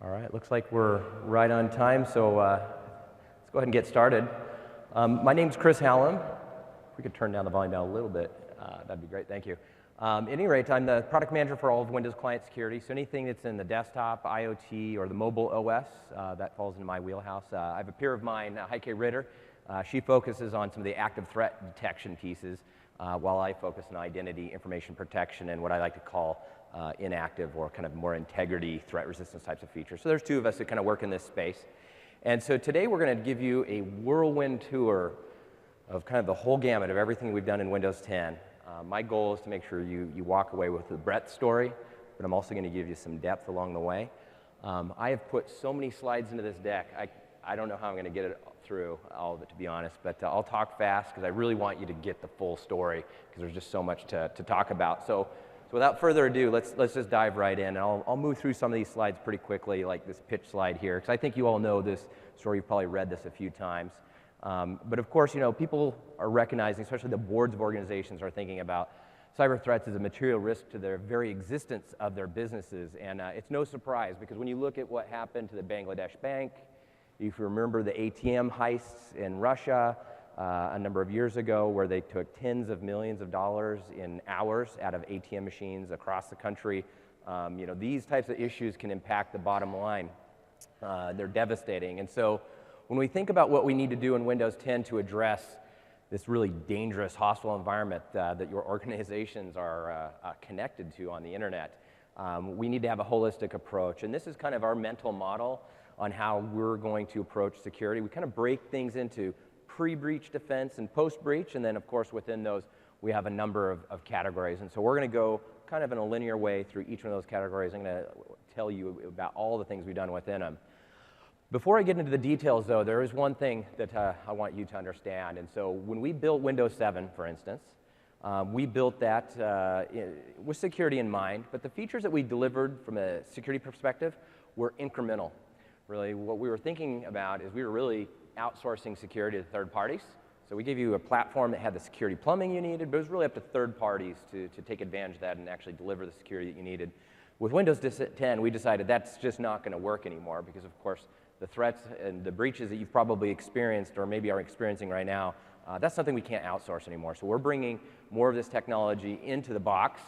All right, looks like we're right on time, so let's go ahead and get started. My name's Chris Hallam. If we could turn down the volume down a little bit, that'd be great, thank you. At any rate, I'm the product manager for all of Windows Client Security, so anything that's in the desktop, IoT, or the mobile OS, that falls into my wheelhouse. I have a peer of mine, Heike Ritter. She focuses on some of the active threat detection pieces, while I focus on identity, information protection, and what I like to call inactive or kind of more integrity, threat resistance types of features. So there's two of us that kind of work in this space. And so today we're going to give you a whirlwind tour of kind of the whole gamut of everything we've done in Windows 10. My goal is to make sure you walk away with the breadth story, but I'm also going to give you some depth along the way. I have put so many slides into this deck, I don't know how I'm going to get it through all of it, to be honest, but I'll talk fast because I really want you to get the full story because there's just so much to talk about. So without further ado, let's just dive right in. And I'll move through some of these slides pretty quickly, like this pitch slide here, because I think you all know this story. You've probably read this a few times. But of course, you know, people are recognizing, especially the boards of organizations are thinking about cyber threats as a material risk to their very existence of their businesses. And it's no surprise, because when you look at what happened to the Bangladesh Bank, if you remember the ATM heists in Russia a number of years ago, where they took tens of millions of dollars in hours out of ATM machines across the country, you know, these types of issues can impact the bottom line. They're devastating. And so when we think about what we need to do in Windows 10 to address this really dangerous hostile environment that your organizations are connected to on the internet, we need to have a holistic approach. And this is kind of our mental model on how we're going to approach security. We kind of break things into pre-breach defense and post-breach, and then of course within those we have a number of categories. And so we're going to go kind of in a linear way through each one of those categories. I'm going to tell you about all the things we've done within them. Before I get into the details, though, there is one thing that I want you to understand. And so when we built Windows 7, for instance, we built that with security in mind, but the features that we delivered from a security perspective were incremental. Really, what we were thinking about is we were really outsourcing security to third parties. So we gave you a platform that had the security plumbing you needed, but it was really up to third parties to take advantage of that and actually deliver the security that you needed. With Windows 10, we decided that's just not going to work anymore because, of course, the threats and the breaches that you've probably experienced or maybe are experiencing right now, that's something we can't outsource anymore. So we're bringing more of this technology into the box,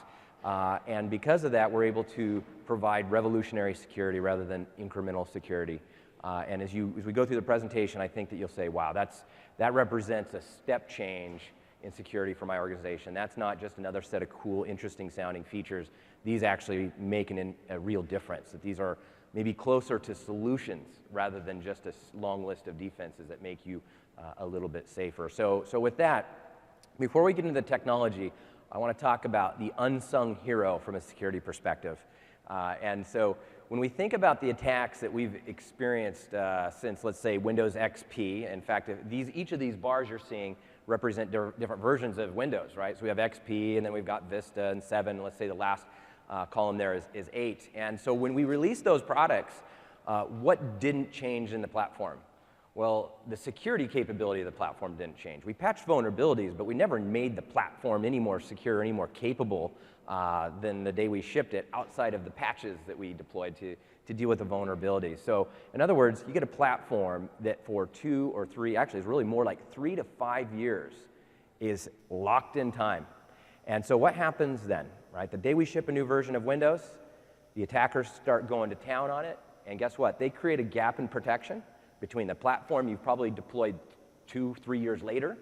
and because of that, we're able to provide revolutionary security rather than incremental security. And as we go through the presentation, I think that you'll say, wow, that represents a step change in security for my organization. That's not just another set of cool, interesting sounding features. These actually make a real difference, that these are maybe closer to solutions rather than just a long list of defenses that make you a little bit safer. So with that, before we get into the technology, I want to talk about the unsung hero from a security perspective. And so when we think about the attacks that we've experienced since, let's say, Windows XP, in fact, each of these bars you're seeing represent different versions of Windows, right? So we have XP, and then we've got Vista and 7. Let's say the last column there is 8. And so when we released those products, what didn't change in the platform? Well, the security capability of the platform didn't change. We patched vulnerabilities, but we never made the platform any more secure, any more capable than the day we shipped it, outside of the patches that we deployed to deal with the vulnerabilities. So in other words, you get a platform that for 2 or 3, actually it's really more like 3 to 5 years, is locked in time. And so what happens then, right? The day we ship a new version of Windows, the attackers start going to town on it, and guess what? They create a gap in protection between the platform you've probably deployed 2, 3 years later.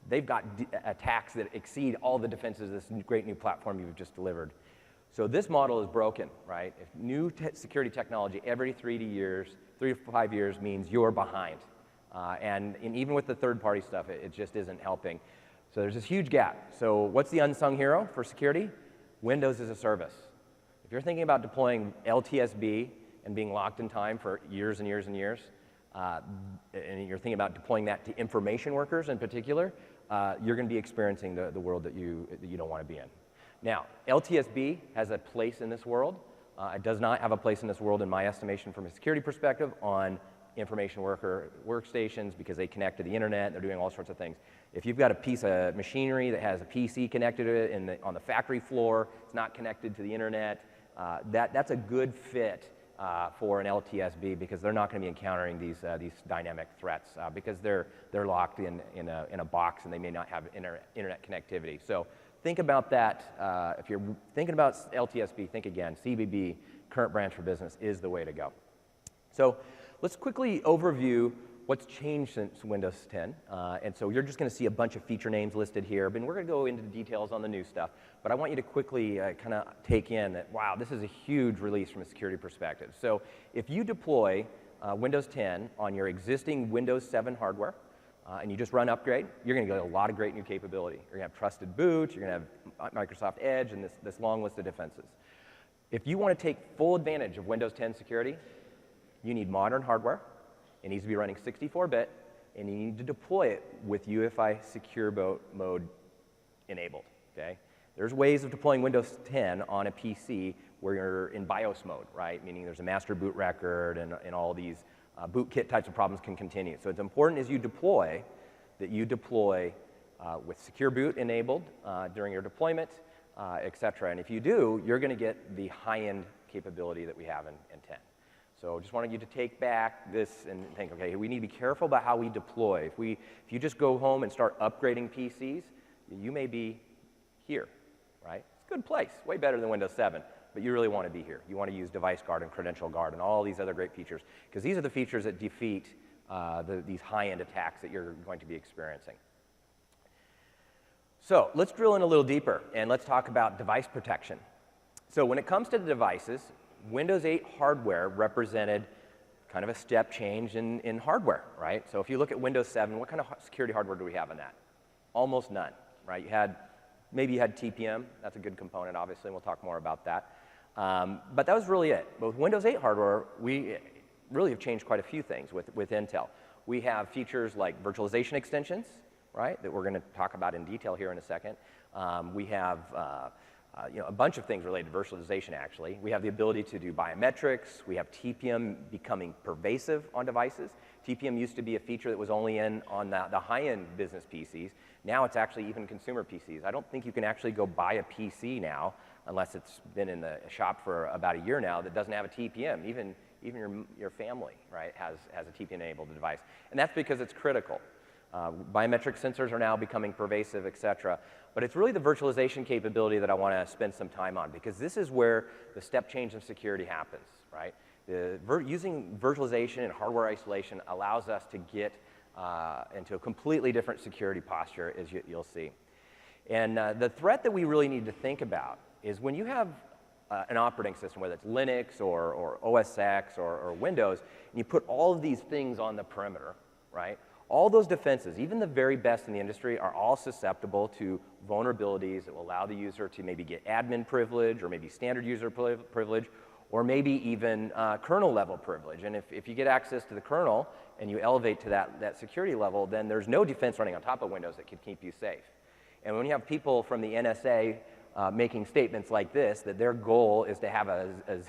They've got attacks that exceed all the defenses of this great new platform you've just delivered. So this model is broken, right? If new security technology every 3 to 5 years means you're behind. And even with the third-party stuff, it just isn't helping. So there's this huge gap. So what's the unsung hero for security? Windows as a service. If you're thinking about deploying LTSB and being locked in time for years and years and years, and you're thinking about deploying that to information workers in particular, you're going to be experiencing the world that you don't want to be in. Now, LTSB has a place in this world. It does not have a place in this world, in my estimation, from a security perspective, on information worker workstations, because they connect to the internet. They're doing all sorts of things. If you've got a piece of machinery that has a PC connected to it on the factory floor, it's not connected to the internet, that's a good fit for an LTSB because they're not going to be encountering these dynamic threats because they're locked in a box and they may not have internet connectivity. So think about that. If you're thinking about LTSB, think again. CBB, current branch for business, is the way to go. So let's quickly overview what's changed since Windows 10. And so you're just going to see a bunch of feature names listed here, but we're going to go into the details on the new stuff. But I want you to quickly kind of take in that, wow, this is a huge release from a security perspective. So if you deploy Windows 10 on your existing Windows 7 hardware, and you just run upgrade, you're going to get a lot of great new capability. You're going to have trusted boot, you're going to have Microsoft Edge, and this long list of defenses. If you want to take full advantage of Windows 10 security, you need modern hardware. It needs to be running 64-bit, and you need to deploy it with UEFI secure mode enabled, okay? There's ways of deploying Windows 10 on a PC where you're in BIOS mode, right? Meaning there's a master boot record and all these bootkit types of problems can continue. So it's important as you deploy that you deploy with secure boot enabled during your deployment, et cetera. And if you do, you're going to get the high-end capability that we have in 10. So just wanted you to take back this and think, okay, we need to be careful about how we deploy. If you just go home and start upgrading PCs, you may be here, right? It's a good place, way better than Windows 7, but you really want to be here. You want to use Device Guard and Credential Guard and all these other great features, because these are the features that defeat these high-end attacks that you're going to be experiencing. So let's drill in a little deeper, and let's talk about device protection. So when it comes to the devices, Windows 8 hardware represented kind of a step change in hardware, right? So if you look at Windows 7, what kind of security hardware do we have in that? Almost none, right? Maybe you had TPM. That's a good component, obviously, and we'll talk more about that. But that was really it. But with Windows 8 hardware, we really have changed quite a few things with Intel. We have features like virtualization extensions, right, that we're going to talk about in detail here in a second. We have a bunch of things related to virtualization, actually. We have the ability to do biometrics. We have TPM becoming pervasive on devices. TPM used to be a feature that was only on the high-end business PCs. Now it's actually even consumer PCs. I don't think you can actually go buy a PC now, unless it's been in the shop for about a year now, that doesn't have a TPM. Even your family, right, has a TPM-enabled device. And that's because it's critical. Biometric sensors are now becoming pervasive, et cetera. But it's really the virtualization capability that I want to spend some time on, because this is where the step change in security happens, right? Using virtualization and hardware isolation allows us to get into a completely different security posture, as you'll see. And the threat that we really need to think about is when you have an operating system, whether it's Linux or OS X or Windows, and you put all of these things on the perimeter, right? All those defenses, even the very best in the industry, are all susceptible to vulnerabilities that will allow the user to maybe get admin privilege or maybe standard user privilege or maybe even kernel level privilege. And if you get access to the kernel and you elevate to that security level, then there's no defense running on top of Windows that can keep you safe. And when you have people from the NSA making statements like this, that their goal is to have a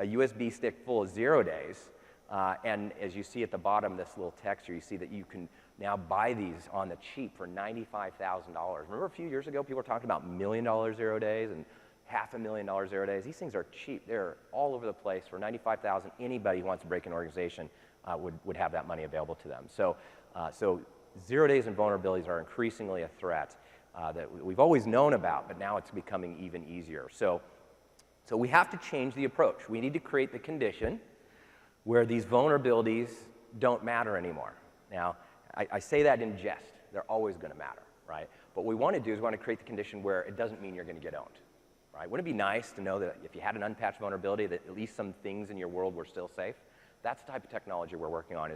USB stick full of 0 days, and as you see at the bottom, this little text here, you see that you can now buy these on the cheap for $95,000. Remember a few years ago, people were talking about $1 million 0 days and $500,000 0 days. These things are cheap. They're all over the place. For $95,000, anybody who wants to break an organization would have that money available to them. So 0 days and vulnerabilities are increasingly a threat that we've always known about, but now it's becoming even easier. So we have to change the approach. We need to create the condition where these vulnerabilities don't matter anymore. Now, I say that in jest. They're always going to matter, right? What we want to do is we want to create the condition where it doesn't mean you're going to get owned, right? Wouldn't it be nice to know that if you had an unpatched vulnerability, that at least some things in your world were still safe? That's the type of technology we're working on,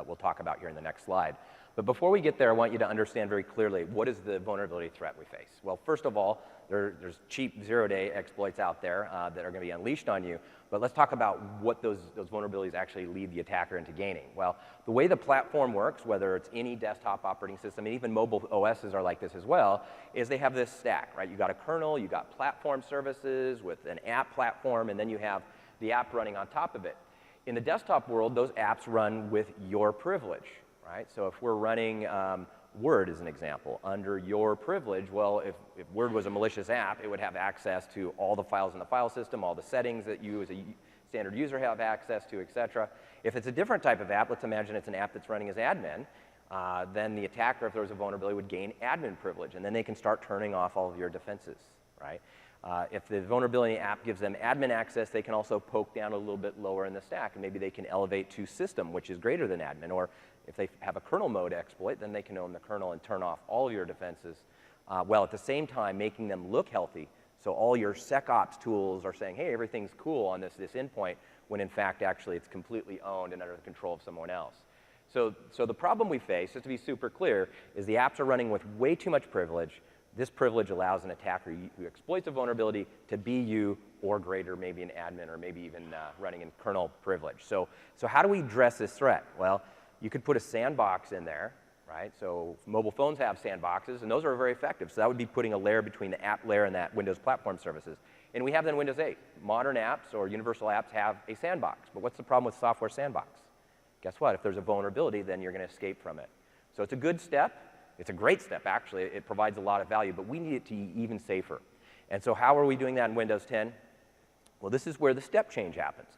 we'll talk about here in the next slide. But before we get there, I want you to understand very clearly, what is the vulnerability threat we face? Well, first of all, there's cheap 0-day exploits out there that are going to be unleashed on you. But let's talk about what those vulnerabilities actually lead the attacker into gaining. Well, the way the platform works, whether it's any desktop operating system, and even mobile OSs are like this as well, is they have this stack, right? You got a kernel, you got platform services with an app platform, and then you have the app running on top of it. In the desktop world, those apps run with your privilege, right? So if we're running Word as an example, under your privilege, well, if Word was a malicious app, it would have access to all the files in the file system, all the settings that you as a standard user have access to, et cetera. If it's a different type of app, let's imagine it's an app that's running as admin, then the attacker, if there was a vulnerability, would gain admin privilege, and then they can start turning off all of your defenses, right? If the vulnerability app gives them admin access, they can also poke down a little bit lower in the stack, and maybe they can elevate to system, which is greater than admin. Or if they have a kernel mode exploit, then they can own the kernel and turn off all of your defenses, while at the same time making them look healthy. So all your SecOps tools are saying, hey, everything's cool on this endpoint, when in fact, actually, it's completely owned and under the control of someone else. So the problem we face, just to be super clear, is the apps are running with way too much privilege. This privilege allows an attacker who exploits a vulnerability to be you or greater, maybe an admin, or maybe even running in kernel privilege. So how do we address this threat? Well, you could put a sandbox in there, right? So mobile phones have sandboxes, and those are very effective. So that would be putting a layer between the app layer and that Windows platform services. And we have that in Windows 8. Modern apps or universal apps have a sandbox. But what's the problem with software sandbox? Guess what? If there's a vulnerability, then you're going to escape from it. So it's a good step. It's a great step, actually. It provides a lot of value, but we need it to be even safer. And so how are we doing that in Windows 10? Well, this is where the step change happens.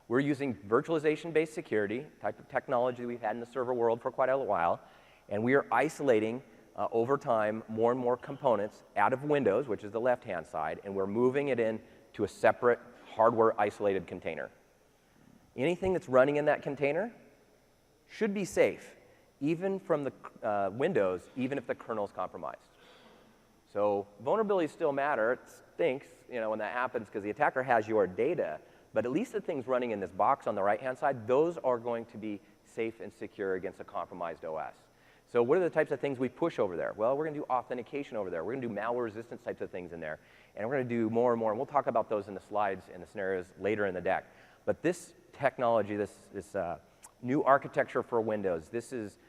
We're using virtualization-based security, type of technology we've had in the server world for quite a while, and we are isolating, over time, more and more components out of Windows, which is the left-hand side, and we're moving it into a separate hardware-isolated container. Anything that's running in that container should be safe, even from the Windows, even if the kernel is compromised. So vulnerabilities still matter. It stinks, when that happens because the attacker has your data, but at least the things running in this box on the right-hand side, those are going to be safe and secure against a compromised OS. So what are the types of things we push over there? Well, we're going to do authentication over there. We're going to do malware resistance types of things in there. And we're going to do more and more, and we'll talk about those in the slides and the scenarios later in the deck. But this technology, this new architecture for Windows, this is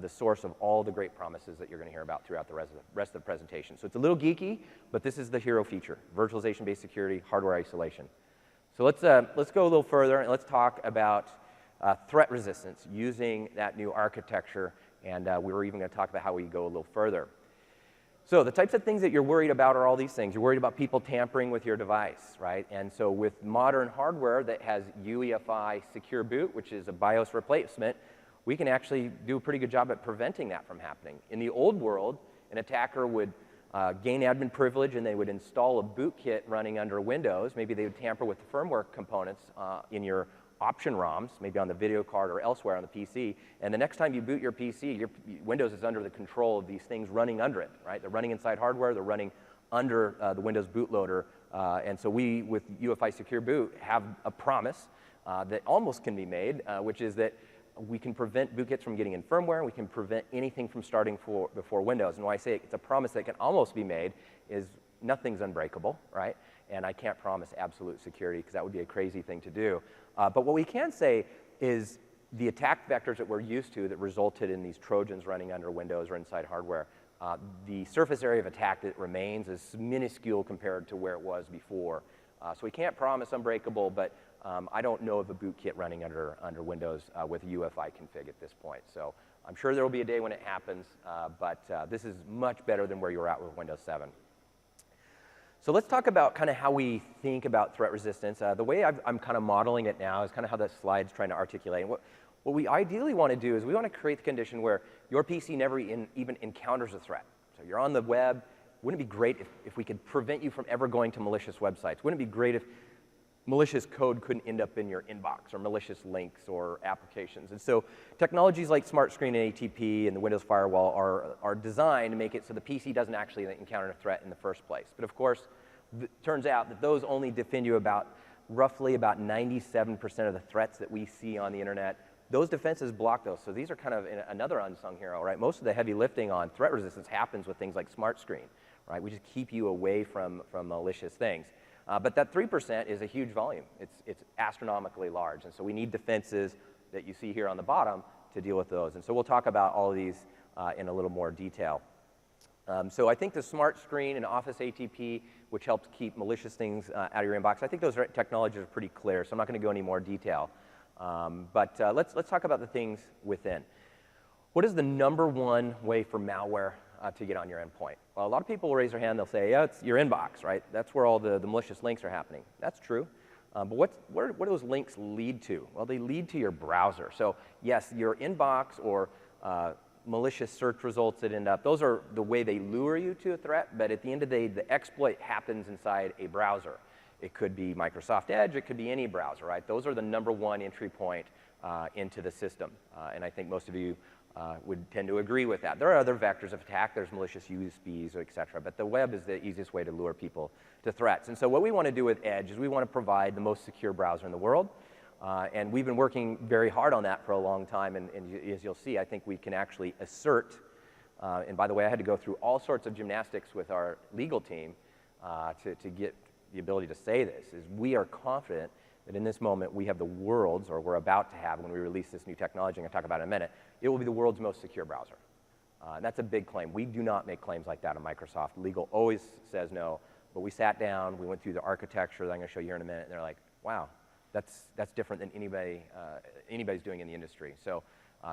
the source of all the great promises that you're going to hear about throughout the rest of the presentation. So it's a little geeky, but this is the hero feature: virtualization-based security, hardware isolation. So let's go a little further and let's talk about threat resistance using that new architecture, and we were even going to talk about how we go a little further. So the types of things that you're worried about are all these things. You're worried about people tampering with your device, right? And so with modern hardware that has UEFI secure boot, which is a BIOS replacement, we can actually do a pretty good job at preventing that from happening. In the old world, an attacker would gain admin privilege and they would install a bootkit running under Windows. Maybe they would tamper with the firmware components in your option ROMs, maybe on the video card or elsewhere on the PC, and the next time you boot your PC, your Windows is under the control of these things running under it, right? They're running inside hardware, they're running under the Windows bootloader, and so we, with UEFI Secure Boot, have a promise that almost can be made, which is that we can prevent bootkits from getting in firmware, and we can prevent anything from starting before Windows. And when I say it's a promise that can almost be made is nothing's unbreakable, right? And I can't promise absolute security because that would be a crazy thing to do. But what we can say is the attack vectors that we're used to that resulted in these Trojans running under Windows or inside hardware, the surface area of attack that remains is minuscule compared to where it was before. So we can't promise unbreakable, but I don't know of a bootkit running under Windows with a UEFI config at this point. So I'm sure there will be a day when it happens, but this is much better than where you were at with Windows 7. So let's talk about kind of how we think about threat resistance. The way I'm kind of modeling it now is kind of how the slide's trying to articulate. What we ideally want to do is we want to create the condition where your PC never even encounters a threat. So you're on the web. Wouldn't it be great if we could prevent you from ever going to malicious websites? Wouldn't it be great if malicious code couldn't end up in your inbox, or malicious links or applications? And so technologies like SmartScreen and ATP and the Windows Firewall are designed to make it so the PC doesn't actually encounter a threat in the first place. But of course, it turns out that those only defend you roughly about 97% of the threats that we see on the internet. Those defenses block those. So these are kind of another unsung hero, right? Most of the heavy lifting on threat resistance happens with things like SmartScreen, right? We just keep you away from malicious things. But that 3% is a huge volume. It's astronomically large. And so we need defenses that you see here on the bottom to deal with those. And so we'll talk about all of these in a little more detail. So I think the SmartScreen and Office ATP, which helps keep malicious things out of your inbox, I think those technologies are pretty clear, so I'm not going to go into any more detail. But let's talk about the things within. What is the #1 way for malware to get on your endpoint? Well, a lot of people will raise their hand. They'll say, yeah, it's your inbox, right? That's where all the malicious links are happening. That's true. But what do those links lead to? Well, they lead to your browser. So yes, your inbox or malicious search results that end up, those are the way they lure you to a threat, but at the end of the day, the exploit happens inside a browser. It could be Microsoft Edge, it could be any browser, right? Those are the #1 entry point into the system, and I think most of you would tend to agree with that. There are other vectors of attack. There's malicious USBs, et cetera, but the web is the easiest way to lure people to threats. And so what we want to do with Edge is we want to provide the most secure browser in the world, and we've been working very hard on that for a long time, and as you'll see, I think we can actually assert, and by the way, I had to go through all sorts of gymnastics with our legal team to get the ability to say this, is we are confident that in this moment we have the world's, or we're about to have when we release this new technology, I'm going to talk about it in a minute, it will be the world's most secure browser. That's a big claim. We do not make claims like that at Microsoft. Legal always says no, but we sat down, we went through the architecture that I'm going to show you here in a minute, and they're like, wow, that's different than anybody's doing in the industry. So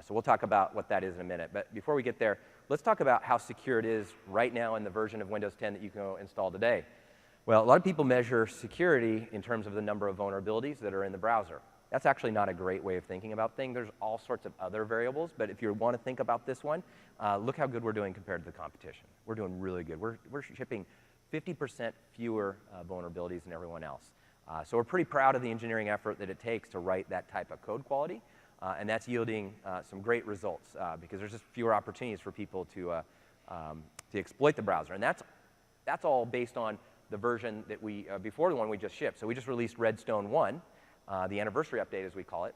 we'll talk about what that is in a minute. But before we get there, let's talk about how secure it is right now in the version of Windows 10 that you can install today. Well, a lot of people measure security in terms of the number of vulnerabilities that are in the browser. That's actually not a great way of thinking about things. There's all sorts of other variables, but if you want to think about this one, look how good we're doing compared to the competition. We're doing really good. We're shipping 50% fewer vulnerabilities than everyone else. So we're pretty proud of the engineering effort that it takes to write that type of code quality, and that's yielding some great results because there's just fewer opportunities for people to exploit the browser. And that's all based on the version that we, before the one we just shipped. So we just released Redstone 1, the anniversary update as we call it.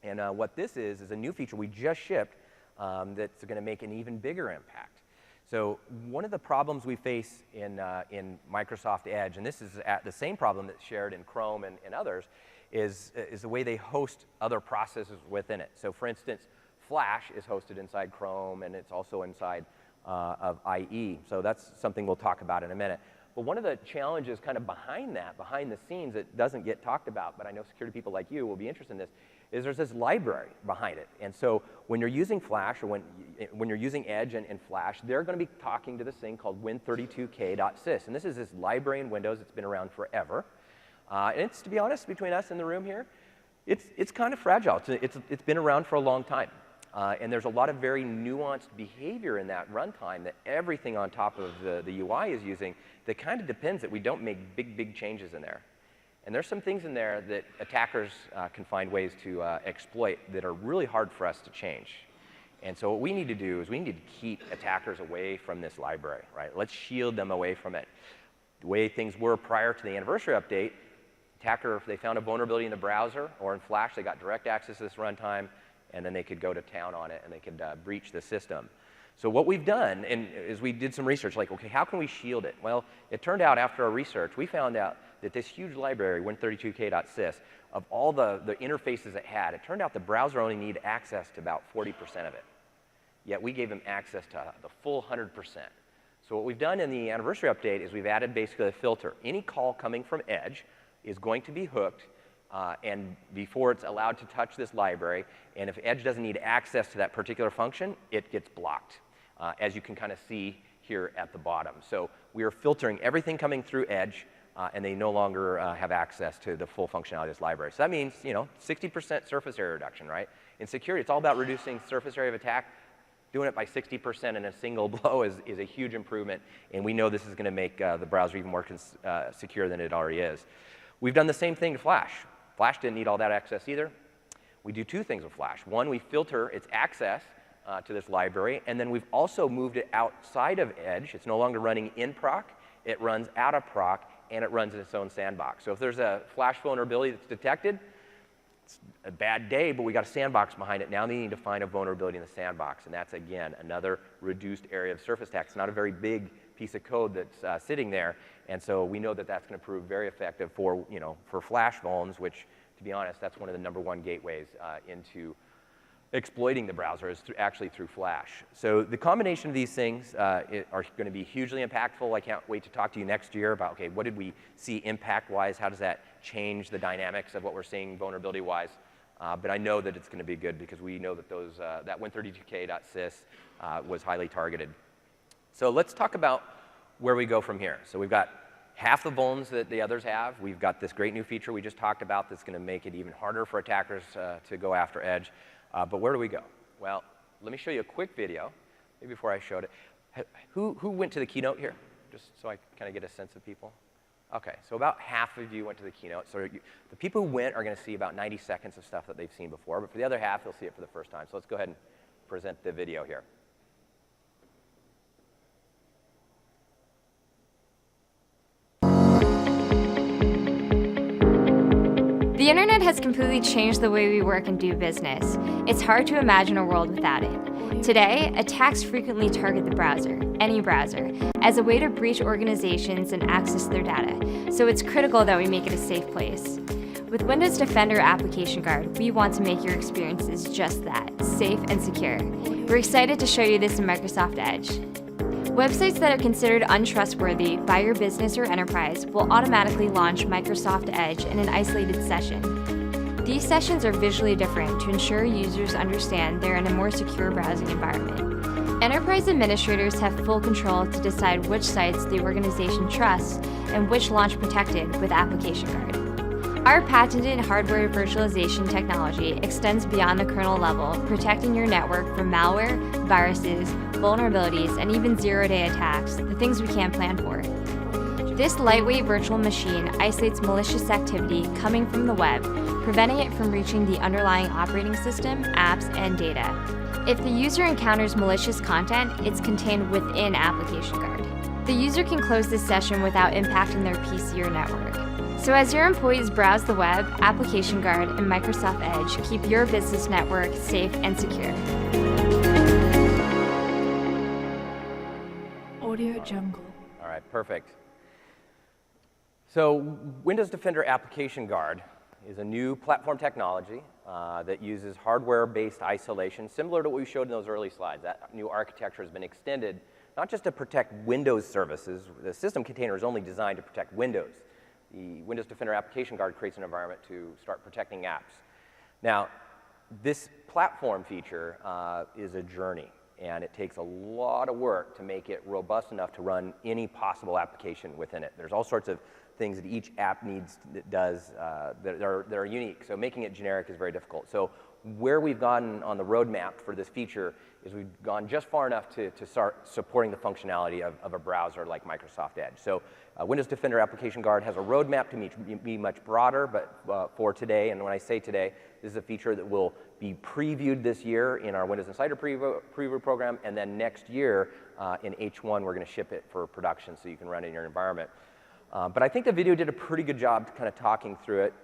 And what this is a new feature we just shipped that's going to make an even bigger impact. So one of the problems we face in Microsoft Edge, and this is the same problem that's shared in Chrome and others, is the way they host other processes within it. So for instance, Flash is hosted inside Chrome, and it's also inside of IE. So that's something we'll talk about in a minute. But one of the challenges kind of behind that, behind the scenes, that doesn't get talked about, but I know security people like you will be interested in this, is there's this library behind it. And so when you're using Flash, or when you're using Edge and Flash, they're going to be talking to this thing called win32k.sys. And this is this library in Windows that's been around forever. And it's, to be honest, between us in the room here, it's kind of fragile. It's been around for a long time. And there's a lot of very nuanced behavior in that runtime that everything on top of the UI is using that kind of depends that we don't make big changes in there. And there's some things in there that attackers can find ways to exploit that are really hard for us to change. And so what we need to do is we need to keep attackers away from this library, right? Let's shield them away from it. The way things were prior to the anniversary update, attacker, if they found a vulnerability in the browser or in Flash, they got direct access to this runtime, and then they could go to town on it, and they could breach the system. So what we've done, and is we did some research, like, okay, how can we shield it? Well, it turned out after our research, we found out that this huge library, win32k.sys, of all the interfaces it had, it turned out the browser only needed access to about 40% of it. Yet we gave them access to the full 100%. So what we've done in the anniversary update is we've added basically a filter. Any call coming from Edge is going to be hooked and before it's allowed to touch this library, and if Edge doesn't need access to that particular function, it gets blocked, as you can kind of see here at the bottom. So we are filtering everything coming through Edge, and they no longer have access to the full functionality of this library. So that means, 60% surface area reduction, right? In security, it's all about reducing surface area of attack. Doing it by 60% in a single blow is a huge improvement, and we know this is going to make the browser even more secure than it already is. We've done the same thing to Flash. Flash didn't need all that access either. We do two things with Flash. One, we filter its access to this library, and then we've also moved it outside of Edge. It's no longer running in proc, it runs out of proc, and it runs in its own sandbox. So if there's a Flash vulnerability that's detected, it's a bad day, but we got a sandbox behind it. Now they need to find a vulnerability in the sandbox, and that's, again, another reduced area of surface attack. It's not a very big piece of code that's sitting there, and so we know that that's going to prove very effective for, for Flash vulns, which, to be honest, that's one of the #1 gateways into exploiting the browser is actually through Flash. So the combination of these things are going to be hugely impactful. I can't wait to talk to you next year about, okay, what did we see impact-wise? How does that change the dynamics of what we're seeing vulnerability-wise? But I know that it's going to be good because we know that that win32k.sys was highly targeted. So let's talk about where we go from here. So we've got half the vulns that the others have. We've got this great new feature we just talked about that's going to make it even harder for attackers to go after Edge. But where do we go? Well, let me show you a quick video, maybe before I showed it. Who went to the keynote here? Just so I kind of get a sense of people. OK, so about half of you went to the keynote. So the people who went are going to see about 90 seconds of stuff that they've seen before. But for the other half, they'll see it for the first time. So let's go ahead and present the video here. The internet has completely changed the way we work and do business. It's hard to imagine a world without it. Today, attacks frequently target the browser, any browser, as a way to breach organizations and access their data, so it's critical that we make it a safe place. With Windows Defender Application Guard, we want to make your experiences just that, safe and secure. We're excited to show you this in Microsoft Edge. Websites that are considered untrustworthy by your business or enterprise will automatically launch Microsoft Edge in an isolated session. These sessions are visually different to ensure users understand they're in a more secure browsing environment. Enterprise administrators have full control to decide which sites the organization trusts and which launch protected with Application Guard. Our patented hardware virtualization technology extends beyond the kernel level, protecting your network from malware, viruses, vulnerabilities, and even zero-day attacks, the things we can't plan for. This lightweight virtual machine isolates malicious activity coming from the web, preventing it from reaching the underlying operating system, apps, and data. If the user encounters malicious content, it's contained within Application Guard. The user can close this session without impacting their PC or network. So as your employees browse the web, Application Guard and Microsoft Edge keep your business network safe and secure. Audio Jungle. All right, perfect. So Windows Defender Application Guard is a new platform technology that uses hardware-based isolation, similar to what we showed in those early slides. That new architecture has been extended not just to protect Windows services. The system container is only designed to protect Windows. The Windows Defender Application Guard creates an environment to start protecting apps. Now, this platform feature is a journey, and it takes a lot of work to make it robust enough to run any possible application within it. There's all sorts of things that each app does that are unique, so making it generic is very difficult. So where we've gone on the roadmap for this feature is we've gone just far enough to start supporting the functionality of a browser like Microsoft Edge. So Windows Defender Application Guard has a roadmap to be much broader, but for today, and when I say today, this is a feature that will be previewed this year in our Windows Insider preview program, and then next year in H1 we're going to ship it for production so you can run it in your environment. But I think the video did a pretty good job kind of talking through it.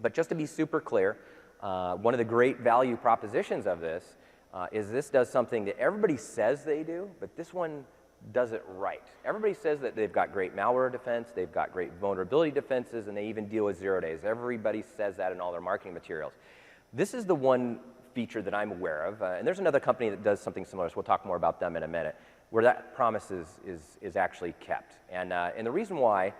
But just to be super clear, one of the great value propositions of this is this does something that everybody says they do, but this one does it right. Everybody says that they've got great malware defense, they've got great vulnerability defenses, and they even deal with 0 days. Everybody says that in all their marketing materials. This is the one feature that I'm aware of, and there's another company that does something similar, so we'll talk more about them in a minute, where that promise is actually kept. And the reason why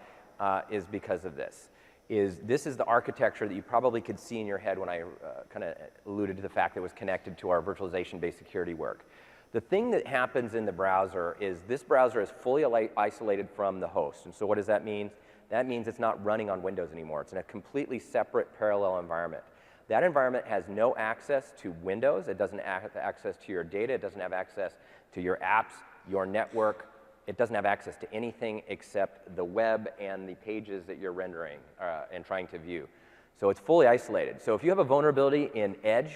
is because of this. This is the architecture that you probably could see in your head when I kind of alluded to the fact that it was connected to our virtualization-based security work. The thing that happens in the browser is this browser is fully isolated from the host. And so what does that mean? That means it's not running on Windows anymore. It's in a completely separate parallel environment. That environment has no access to Windows. It doesn't have access to your data. It doesn't have access to your apps, your network. It doesn't have access to anything except the web and the pages that you're rendering and trying to view. So it's fully isolated. So if you have a vulnerability in Edge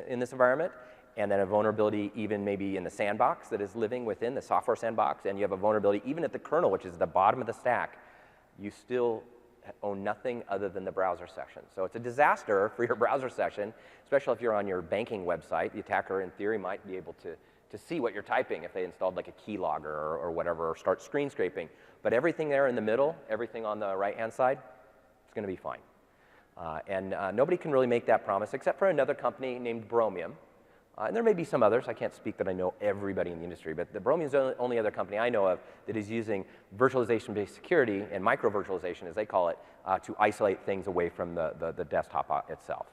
in this environment, and then a vulnerability even maybe in the sandbox that is living within the software sandbox, and you have a vulnerability even at the kernel, which is at the bottom of the stack, you still own nothing other than the browser session. So it's a disaster for your browser session, especially if you're on your banking website. The attacker, in theory, might be able to see what you're typing if they installed like a keylogger or whatever, or start screen scraping. But everything there in the middle, everything on the right-hand side, it's going to be fine. Nobody can really make that promise except for another company named Bromium. And there may be some others. I can't speak that I know everybody in the industry, but the Bromium is the only other company I know of that is using virtualization-based security and micro-virtualization, as they call it, to isolate things away from the desktop itself.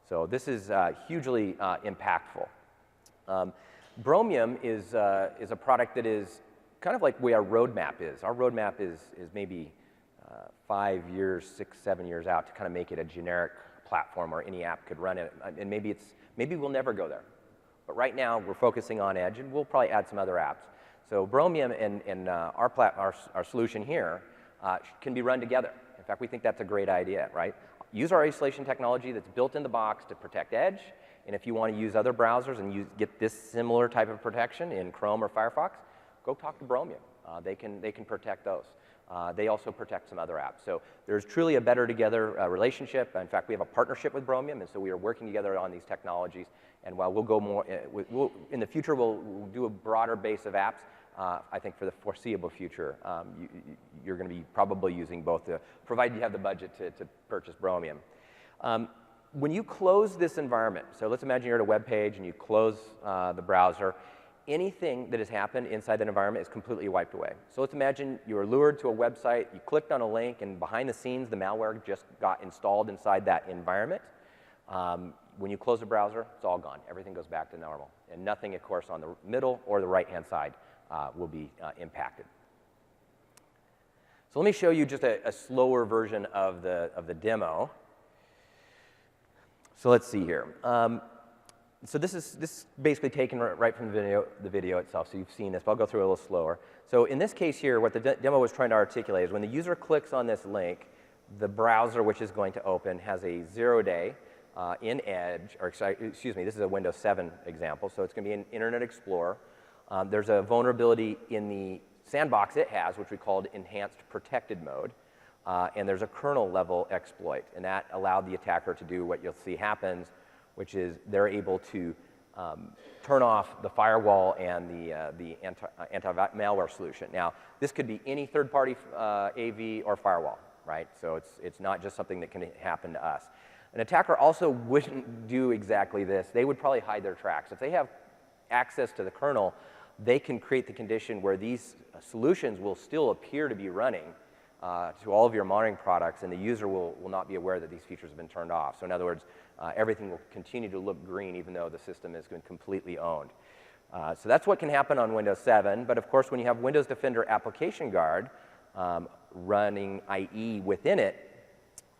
So this is hugely impactful. Bromium is a product that is kind of like where our roadmap is. Our roadmap is maybe 5 years, 6, 7 years out to kind of make it a generic platform where any app could run it. And maybe we'll never go there. But right now, we're focusing on Edge, and we'll probably add some other apps. So Bromium and our solution here can be run together. In fact, we think that's a great idea, right? Use our isolation technology that's built in the box to protect Edge, and if you want to use other browsers and get this similar type of protection in Chrome or Firefox, go talk to Bromium. They can protect those. They also protect some other apps. So there's truly a better together relationship. In fact, we have a partnership with Bromium, and so we are working together on these technologies. And while we'll go more, in the future, we'll do a broader base of apps. I think for the foreseeable future, you're going to be probably using both, provided you have the budget to purchase Bromium. When you close this environment, so let's imagine you're at a web page and you close the browser, anything that has happened inside that environment is completely wiped away. So let's imagine you were lured to a website, you clicked on a link, and behind the scenes, the malware just got installed inside that environment. When you close the browser, it's all gone. Everything goes back to normal. And nothing, of course, on the middle or the right-hand side will be impacted. So let me show you just a slower version of the demo. So let's see here. So this is basically taken right from the video itself, so you've seen this, but I'll go through it a little slower. So in this case here, what the demo was trying to articulate is when the user clicks on this link, the browser which is going to open has a 0-day in Edge, or excuse me, this is a Windows 7 example, so it's going to be in Internet Explorer. There's a vulnerability in the sandbox it has, which we called Enhanced Protected Mode, and there's a kernel level exploit, and that allowed the attacker to do what you'll see happens, which is they're able to turn off the firewall and the anti-malware solution. Now, this could be any third-party AV or firewall, right? So it's not just something that can happen to us. An attacker also wouldn't do exactly this. They would probably hide their tracks. If they have access to the kernel, they can create the condition where these solutions will still appear to be running to all of your monitoring products, and the user will not be aware that these features have been turned off. So in other words, everything will continue to look green even though the system has been completely owned. So that's what can happen on Windows 7, but of course when you have Windows Defender Application Guard running IE within it,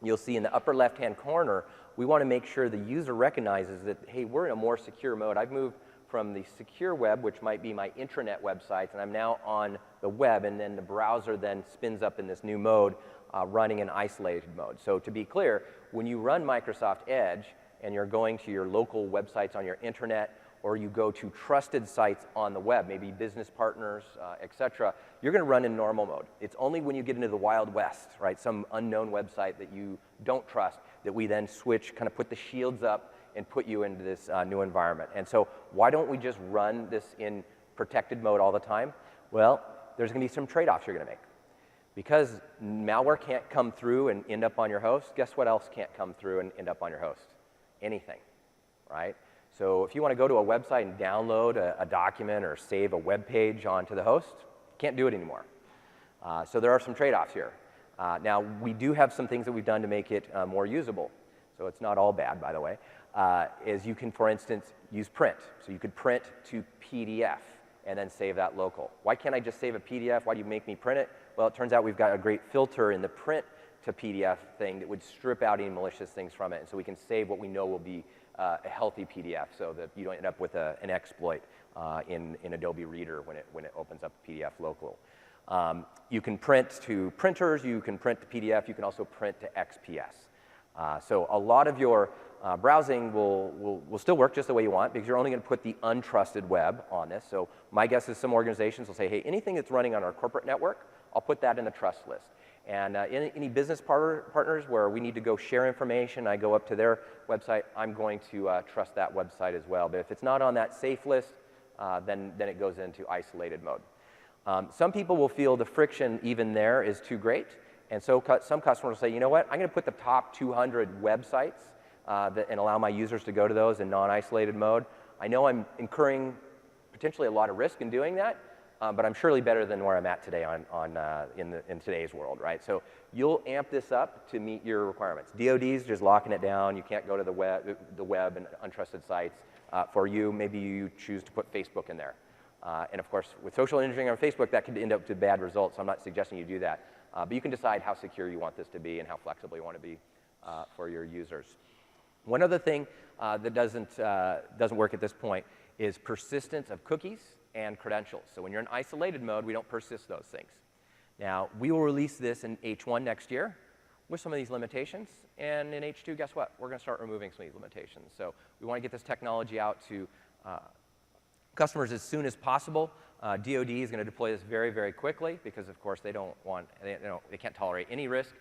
you'll see in the upper left-hand corner, we want to make sure the user recognizes that, hey, we're in a more secure mode. I've moved from the secure web, which might be my intranet websites, and I'm now on the web, and then the browser then spins up in this new mode, running in isolated mode. So to be clear, when you run Microsoft Edge and you're going to your local websites on your intranet, or you go to trusted sites on the web, maybe business partners, et cetera, you're going to run in normal mode. It's only when you get into the Wild West, right, some unknown website that you don't trust, that we then switch, kind of put the shields up and put you into this new environment. And so why don't we just run this in protected mode all the time? Well, there's going to be some trade-offs you're going to make. Because malware can't come through and end up on your host, guess what else can't come through and end up on your host? Anything, right? So if you want to go to a website and download a document or save a web page onto the host, can't do it anymore. So there are some trade-offs here. Now, we do have some things that we've done to make it more usable. So it's not all bad, by the way. Is you can, for instance, use print. So you could print to PDF and then save that local. Why can't I just save a PDF? Why do you make me print it? Well, it turns out we've got a great filter in the print to PDF thing that would strip out any malicious things from it. And so we can save what we know will be a healthy PDF so that you don't end up with an exploit in Adobe Reader when it opens up PDF local. You can print to printers, you can print to PDF, you can also print to XPS. So a lot of your browsing will still work just the way you want because you're only going to put the untrusted web on this. So my guess is some organizations will say, hey, anything that's running on our corporate network, I'll put that in the trust list. And any business partners where we need to go share information, I go up to their website, I'm going to trust that website as well. But if it's not on that safe list, then it goes into isolated mode. Some people will feel the friction even there is too great. And so some customers will say, you know what, I'm going to put the top 200 websites and allow my users to go to those in non-isolated mode. I know I'm incurring potentially a lot of risk in doing that, but I'm surely better than where I'm at today in today's world, right? So you'll amp this up to meet your requirements. DoD's just locking it down. You can't go to the web and untrusted sites. For you, maybe you choose to put Facebook in there. And of course, with social engineering on Facebook, that could end up to bad results. So I'm not suggesting you do that. but you can decide how secure you want this to be and how flexible you want to be for your users. One other thing that doesn't work at this point is persistence of cookies and credentials. So when you're in isolated mode, we don't persist those things. Now, we will release this in H1 next year with some of these limitations, and in H2, guess what? We're going to start removing some of these limitations. So we want to get this technology out to customers as soon as possible. DoD is going to deploy this very, very quickly because, of course, they can't tolerate any risk.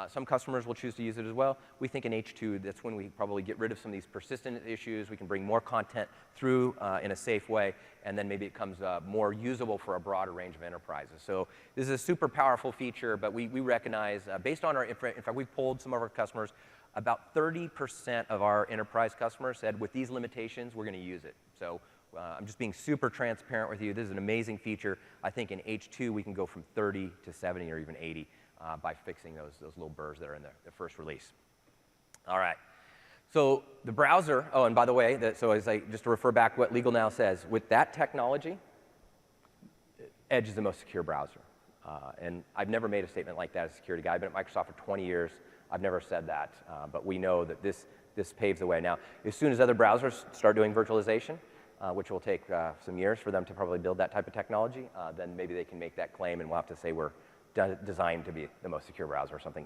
Some customers will choose to use it as well. We think in H2, that's when we probably get rid of some of these persistent issues. We can bring more content through in a safe way, and then maybe it becomes more usable for a broader range of enterprises. So this is a super powerful feature, but we recognize, based on in fact, we polled some of our customers, about 30% of our enterprise customers said, with these limitations, we're going to use it. So I'm just being super transparent with you. This is an amazing feature. I think in H2, we can go from 30 to 70 or even 80. By fixing those little burrs that are in the first release. All right. So the browser, oh, and by the way, just to refer back what Legal Now says, with that technology, Edge is the most secure browser. And I've never made a statement like that as a security guy. I've been at Microsoft for 20 years. I've never said that. But we know that this paves the way. Now, as soon as other browsers start doing virtualization, which will take some years for them to probably build that type of technology, then maybe they can make that claim, and we'll have to say we're designed to be the most secure browser or something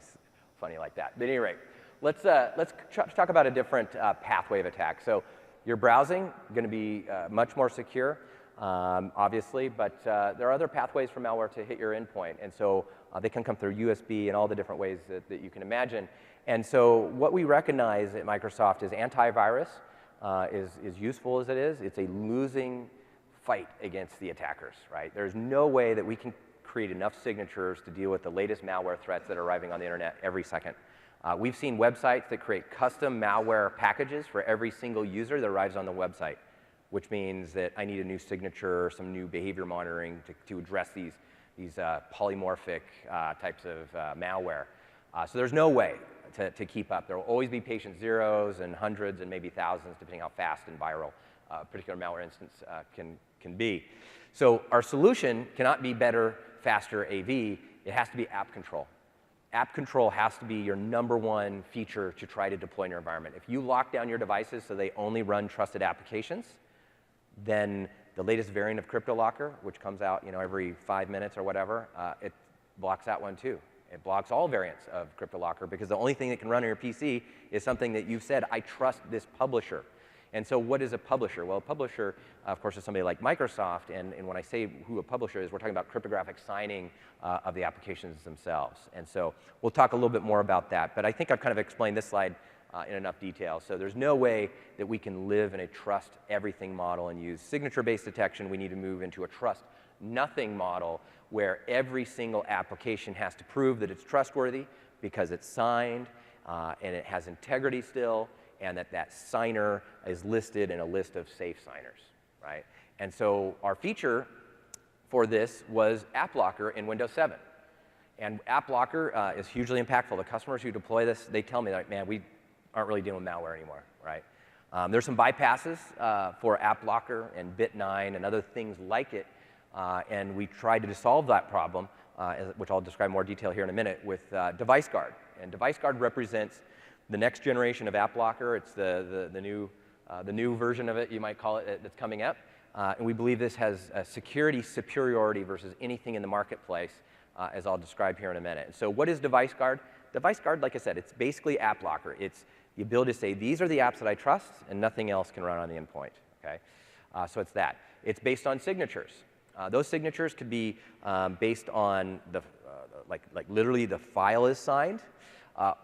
funny like that. But at any rate, let's talk about a different pathway of attack. So your browsing going to be much more secure, obviously, but there are other pathways for malware to hit your endpoint. And so they can come through USB and all the different ways that you can imagine. And so what we recognize at Microsoft is antivirus is useful as it is. It's a losing fight against the attackers, right? There's no way that we can create enough signatures to deal with the latest malware threats that are arriving on the internet every second. We've seen websites that create custom malware packages for every single user that arrives on the website, which means that I need a new signature or some new behavior monitoring to address these polymorphic types of malware. So there's no way to keep up. There will always be patient zeros and hundreds and maybe thousands, depending how fast and viral a particular malware instance can be. So our solution cannot be better, faster AV. It has to be app control. App control has to be your #1 feature to try to deploy in your environment. If you lock down your devices so they only run trusted applications, then the latest variant of CryptoLocker, which comes out every 5 minutes or whatever, it blocks that one too. It blocks all variants of CryptoLocker because the only thing that can run on your PC is something that you've said, I trust this publisher. And so what is a publisher? Well, a publisher, of course, is somebody like Microsoft. And when I say who a publisher is, we're talking about cryptographic signing of the applications themselves. And so we'll talk a little bit more about that. But I think I've kind of explained this slide in enough detail. So there's no way that we can live in a trust everything model and use signature-based detection. We need to move into a trust nothing model where every single application has to prove that it's trustworthy because it's signed and it has integrity still, and that signer is listed in a list of safe signers, right? And so our feature for this was AppLocker in Windows 7. And AppLocker is hugely impactful. The customers who deploy this, they tell me, like, man, we aren't really dealing with malware anymore, right? There's some bypasses for AppLocker and Bit9 and other things like it, and we tried to solve that problem, which I'll describe in more detail here in a minute, with DeviceGuard. And DeviceGuard represents the next generation of AppLocker. It's the new version of it, you might call it, that's coming up. And we believe this has a security superiority versus anything in the marketplace, as I'll describe here in a minute. And so what is DeviceGuard? DeviceGuard, like I said, it's basically AppLocker. It's the ability to say, these are the apps that I trust, and nothing else can run on the endpoint, okay? So it's that. It's based on signatures. Those signatures could be based on like literally the file is signed,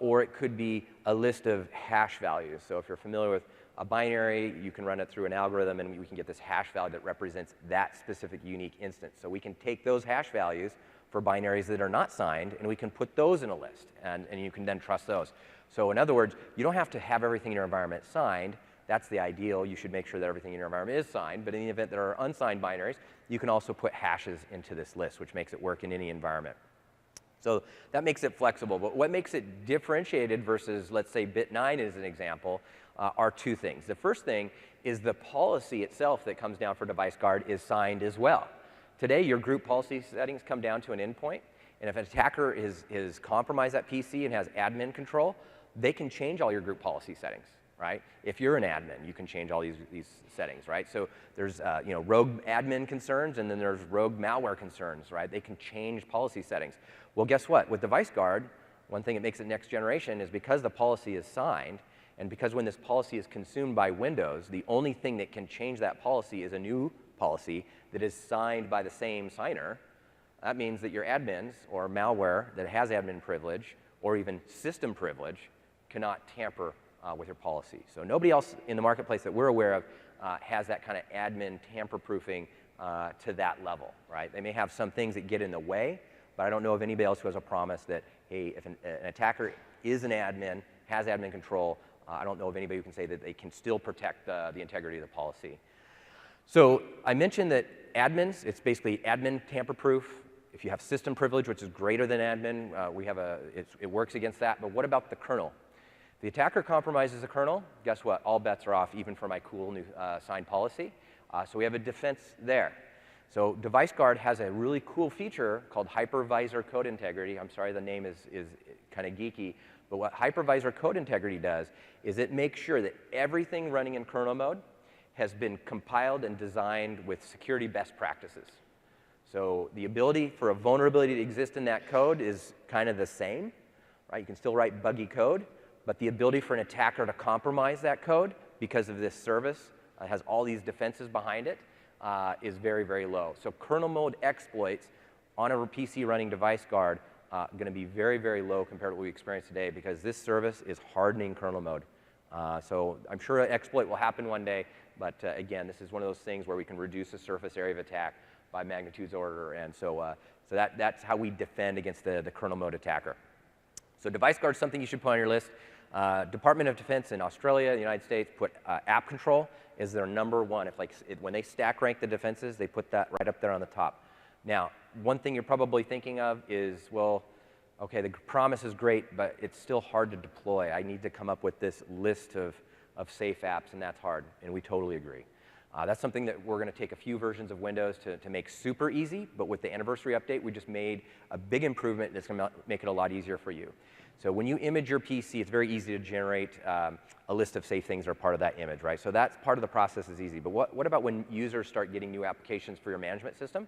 or it could be a list of hash values. So if you're familiar with a binary, you can run it through an algorithm, and we can get this hash value that represents that specific unique instance. So we can take those hash values for binaries that are not signed, and we can put those in a list, and you can then trust those. So in other words, you don't have to have everything in your environment signed. That's the ideal. You should make sure that everything in your environment is signed. But in the event there are unsigned binaries, you can also put hashes into this list, which makes it work in any environment. So that makes it flexible. But what makes it differentiated versus, let's say, Bit9 as an example, are two things. The first thing is the policy itself that comes down for DeviceGuard is signed as well. Today, your group policy settings come down to an endpoint, And if an attacker is compromised that PC and has admin control, they can change all your group policy settings, right? If you're an admin, you can change all these settings, right? So there's rogue admin concerns, and then there's rogue malware concerns, right? They can change policy settings. Well, guess what? With Device Guard, one thing that makes it next generation is because the policy is signed, and because when this policy is consumed by Windows, the only thing that can change that policy is a new policy that is signed by the same signer. That means that your admins or malware that has admin privilege or even system privilege cannot tamper with your policy. So nobody else in the marketplace that we're aware of has that kind of admin tamper-proofing to that level, right? They may have some things that get in the way, but I don't know of anybody else who has a promise that, hey, if an attacker is an admin, has admin control, I don't know of anybody who can say that they can still protect the integrity of the policy. So I mentioned that admins, it's basically admin tamper-proof. If you have system privilege, which is greater than admin, it works against that. But what about the kernel? If the attacker compromises the kernel, guess what? All bets are off, even for my cool new signed policy. So we have a defense there. So Device Guard has a really cool feature called Hypervisor Code Integrity. I'm sorry, the name is kind of geeky. But what Hypervisor Code Integrity does is it makes sure that everything running in kernel mode has been compiled and designed with security best practices. So the ability for a vulnerability to exist in that code is kind of the same, right? You can still write buggy code, but the ability for an attacker to compromise that code because of this service has all these defenses behind it is very, very low. So kernel mode exploits on a PC running Device Guard going to be very, very low compared to what we experience today because this service is hardening kernel mode. So I'm sure an exploit will happen one day, but again, this is one of those things where we can reduce the surface area of attack by magnitudes order, and so that's how we defend against the kernel mode attacker. So Device Guard is something you should put on your list. Department of Defense in Australia, the United States, put app control as their #1. When they stack rank the defenses, they put that right up there on the top. Now, one thing you're probably thinking of is, well, okay, the promise is great, but it's still hard to deploy. I need to come up with this list of safe apps, and that's hard, and we totally agree. That's something that we're going to take a few versions of Windows to make super easy, but with the anniversary update, we just made a big improvement that's going to make it a lot easier for you. So when you image your PC, it's very easy to generate a list of safe things that are part of that image, right? So that's part of the process is easy. But what about when users start getting new applications for your management system?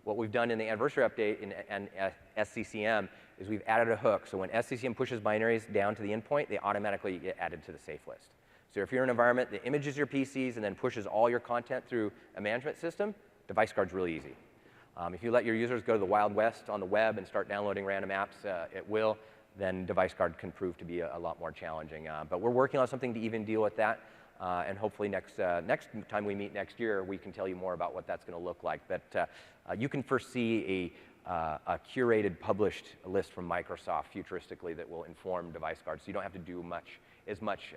What we've done in the anniversary update and SCCM is we've added a hook. So when SCCM pushes binaries down to the endpoint, they automatically get added to the safe list. So if you're in an environment that images your PCs and then pushes all your content through a management system, Device Guard's really easy. If you let your users go to the Wild West on the web and start downloading random apps at will, then Device Guard can prove to be a lot more challenging. But we're working on something to even deal with that. And hopefully next time we meet next year, we can tell you more about what that's going to look like. But you can first see a curated, published list from Microsoft futuristically that will inform Device Guard, so you don't have to do as much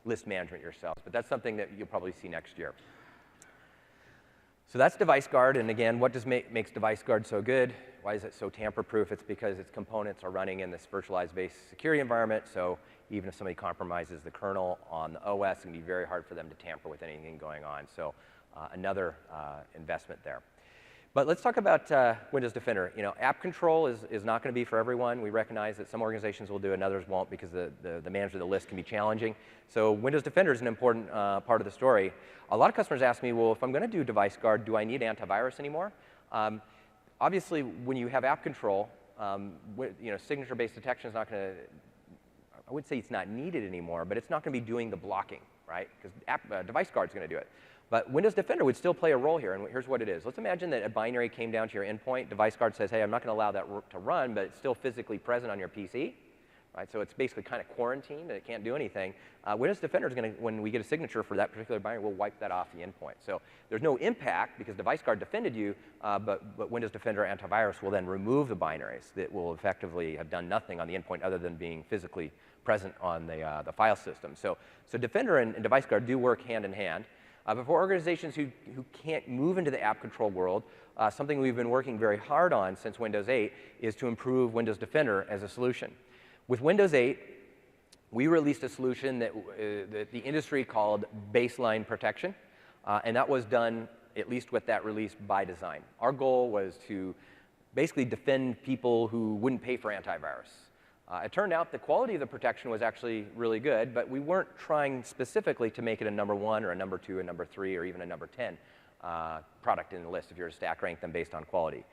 list management yourselves. But that's something that you'll probably see next year. So that's Device Guard, and again, what makes Device Guard so good? Why is it so tamper-proof? It's because its components are running in this virtualized-based security environment, so even if somebody compromises the kernel on the OS, it can be very hard for them to tamper with anything going on. So another investment there. But let's talk about Windows Defender. You know, app control is not going to be for everyone. We recognize that some organizations will do it and others won't because the management of the list can be challenging. So Windows Defender is an important part of the story. A lot of customers ask me, well, if I'm going to do Device Guard, do I need antivirus anymore? Obviously, when you have app control, signature-based detection is not going to, I would say it's not needed anymore, but it's not going to be doing the blocking, right? Because Device Guard is going to do it. But Windows Defender would still play a role here, and here's what it is. Let's imagine that a binary came down to your endpoint. Device Guard says, hey, I'm not going to allow that to run, but it's still physically present on your PC. Right? So it's basically kind of quarantined, and it can't do anything. Windows Defender is going to, when we get a signature for that particular binary, we'll wipe that off the endpoint. So there's no impact because Device Guard defended you, but Windows Defender antivirus will then remove the binaries that will effectively have done nothing on the endpoint other than being physically present on the file system. So Defender and Device Guard do work hand in hand. But for organizations who can't move into the app control world, something we've been working very hard on since Windows 8 is to improve Windows Defender as a solution. With Windows 8, we released a solution that the industry called baseline protection, and that was done, at least with that release, by design. Our goal was to basically defend people who wouldn't pay for antivirus. It turned out the quality of the protection was actually really good, but we weren't trying specifically to make it a number 1 or a number 2, a number 3, or even a number 10 product in the list if you were to stack rank them based on quality.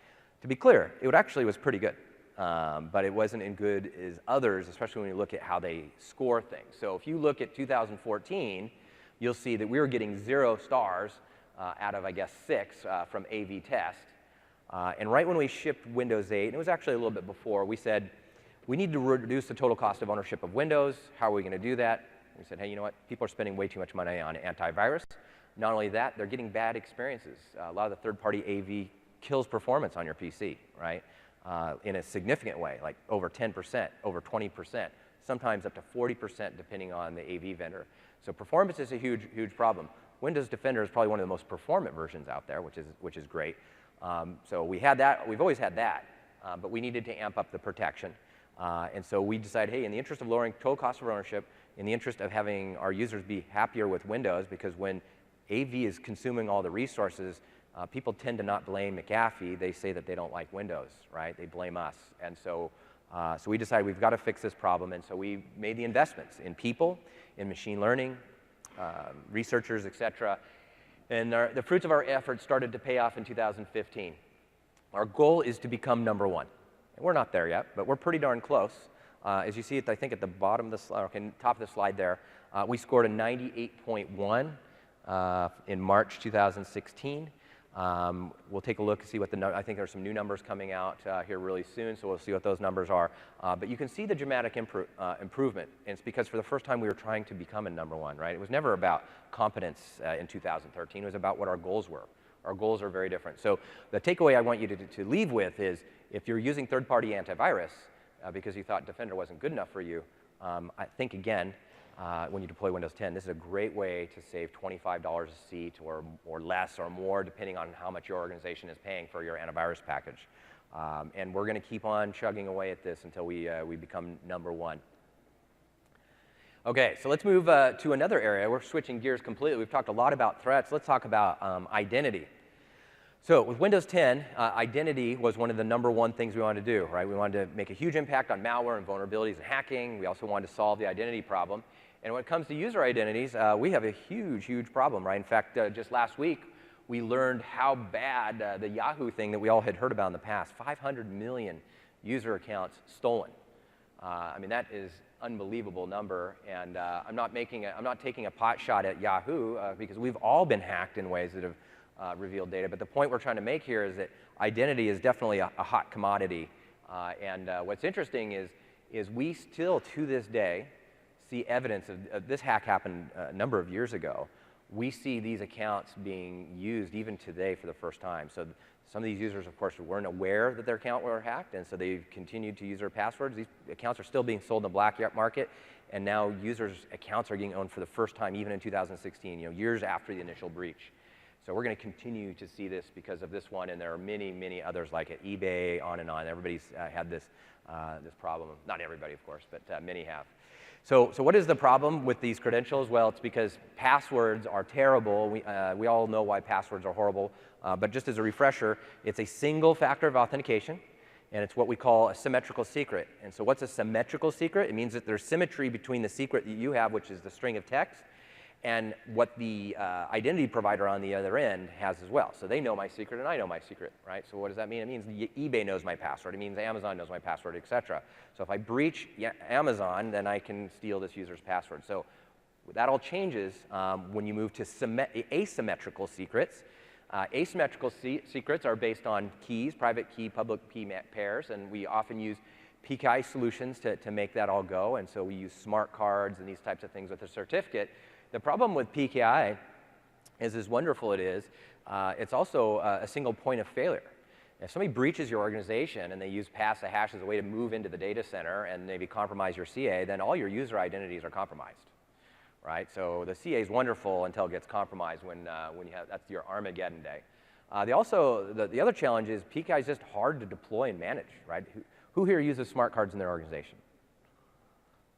To be clear, it actually was pretty good, but it wasn't as good as others, especially when you look at how they score things. So if you look at 2014, you'll see that we were getting 0 stars out of, I guess, 6 from AV Test. And right when we shipped Windows 8, and it was actually a little bit before, we said, we need to reduce the total cost of ownership of Windows. How are we going to do that? We said, hey, you know what? People are spending way too much money on antivirus. Not only that, they're getting bad experiences. A lot of the third-party AV kills performance on your PC, right? In a significant way, like over 10%, over 20%, sometimes up to 40% depending on the AV vendor. So performance is a huge, huge problem. Windows Defender is probably one of the most performant versions out there, which is great. So we had that. We've always had that, but we needed to amp up the protection. And so we decided, hey, in the interest of lowering total cost of ownership, in the interest of having our users be happier with Windows, because when AV is consuming all the resources, people tend to not blame McAfee. They say that they don't like Windows, right? They blame us. And so, so we decided we've got to fix this problem. And so we made the investments in people, in machine learning, researchers, et cetera. And the fruits of our efforts started to pay off in 2015. Our goal is to become number 1. We're not there yet, but we're pretty darn close. As you see, I think at the bottom of the slide, okay, top of the slide there, we scored a 98.1 in March 2016. We'll take a look and see what I think there's some new numbers coming out here really soon, so we'll see what those numbers are. But you can see the dramatic improvement, and it's because for the first time we were trying to become a number 1, right? It was never about competence in 2013. It was about what our goals were. Our goals are very different. So the takeaway I want you to leave with is, if you're using third-party antivirus because you thought Defender wasn't good enough for you, I think, again, when you deploy Windows 10, this is a great way to save $25 a seat or less or more, depending on how much your organization is paying for your antivirus package. And we're going to keep on chugging away at this until we become number 1. OK, so let's move to another area. We're switching gears completely. We've talked a lot about threats. Let's talk about identity. So with Windows 10, identity was one of the number 1 things we wanted to do, right? We wanted to make a huge impact on malware and vulnerabilities and hacking. We also wanted to solve the identity problem. And when it comes to user identities, we have a huge, huge problem, right? In fact, just last week, we learned how bad the Yahoo thing that we all had heard about in the past, 500 million user accounts stolen. I mean, that is unbelievable number, and I'm not taking a pot shot at Yahoo because we've all been hacked in ways that have revealed data. But the point we're trying to make here is that identity is definitely a hot commodity. And what's interesting is we still, to this day, see evidence of this hack happened a number of years ago. We see these accounts being used even today for the first time. So some of these users, of course, weren't aware that their account were hacked, and so they've continued to use their passwords. These accounts are still being sold in the black market, and now users' accounts are getting owned for the first time, even in 2016, years after the initial breach. So we're going to continue to see this because of this one, and there are many, many others like it. eBay, on and on. Everybody's had this problem. Not everybody, of course, but many have. So what is the problem with these credentials? Well, it's because passwords are terrible. We all know why passwords are horrible. But just as a refresher, it's a single factor of authentication, and it's what we call a symmetrical secret. And so what's a symmetrical secret? It means that there's symmetry between the secret that you have, which is the string of text, and what the identity provider on the other end has as well. So they know my secret and I know my secret, right? So what does that mean? It means eBay knows my password. It means Amazon knows my password, et cetera. So if I breach Amazon, then I can steal this user's password. So that all changes when you move to asymmetrical secrets. Asymmetrical secrets are based on keys, private key, public key pairs, and we often use PKI solutions to make that all go. And so we use smart cards and these types of things with a certificate. The problem with PKI is, as wonderful it is, it's also a single point of failure. If somebody breaches your organization and they use pass-a-hash as a way to move into the data center and maybe compromise your CA, then all your user identities are compromised, right? So the CA is wonderful until it gets compromised when you have, that's your Armageddon day. The other challenge is PKI is just hard to deploy and manage, right? Who here uses smart cards in their organization?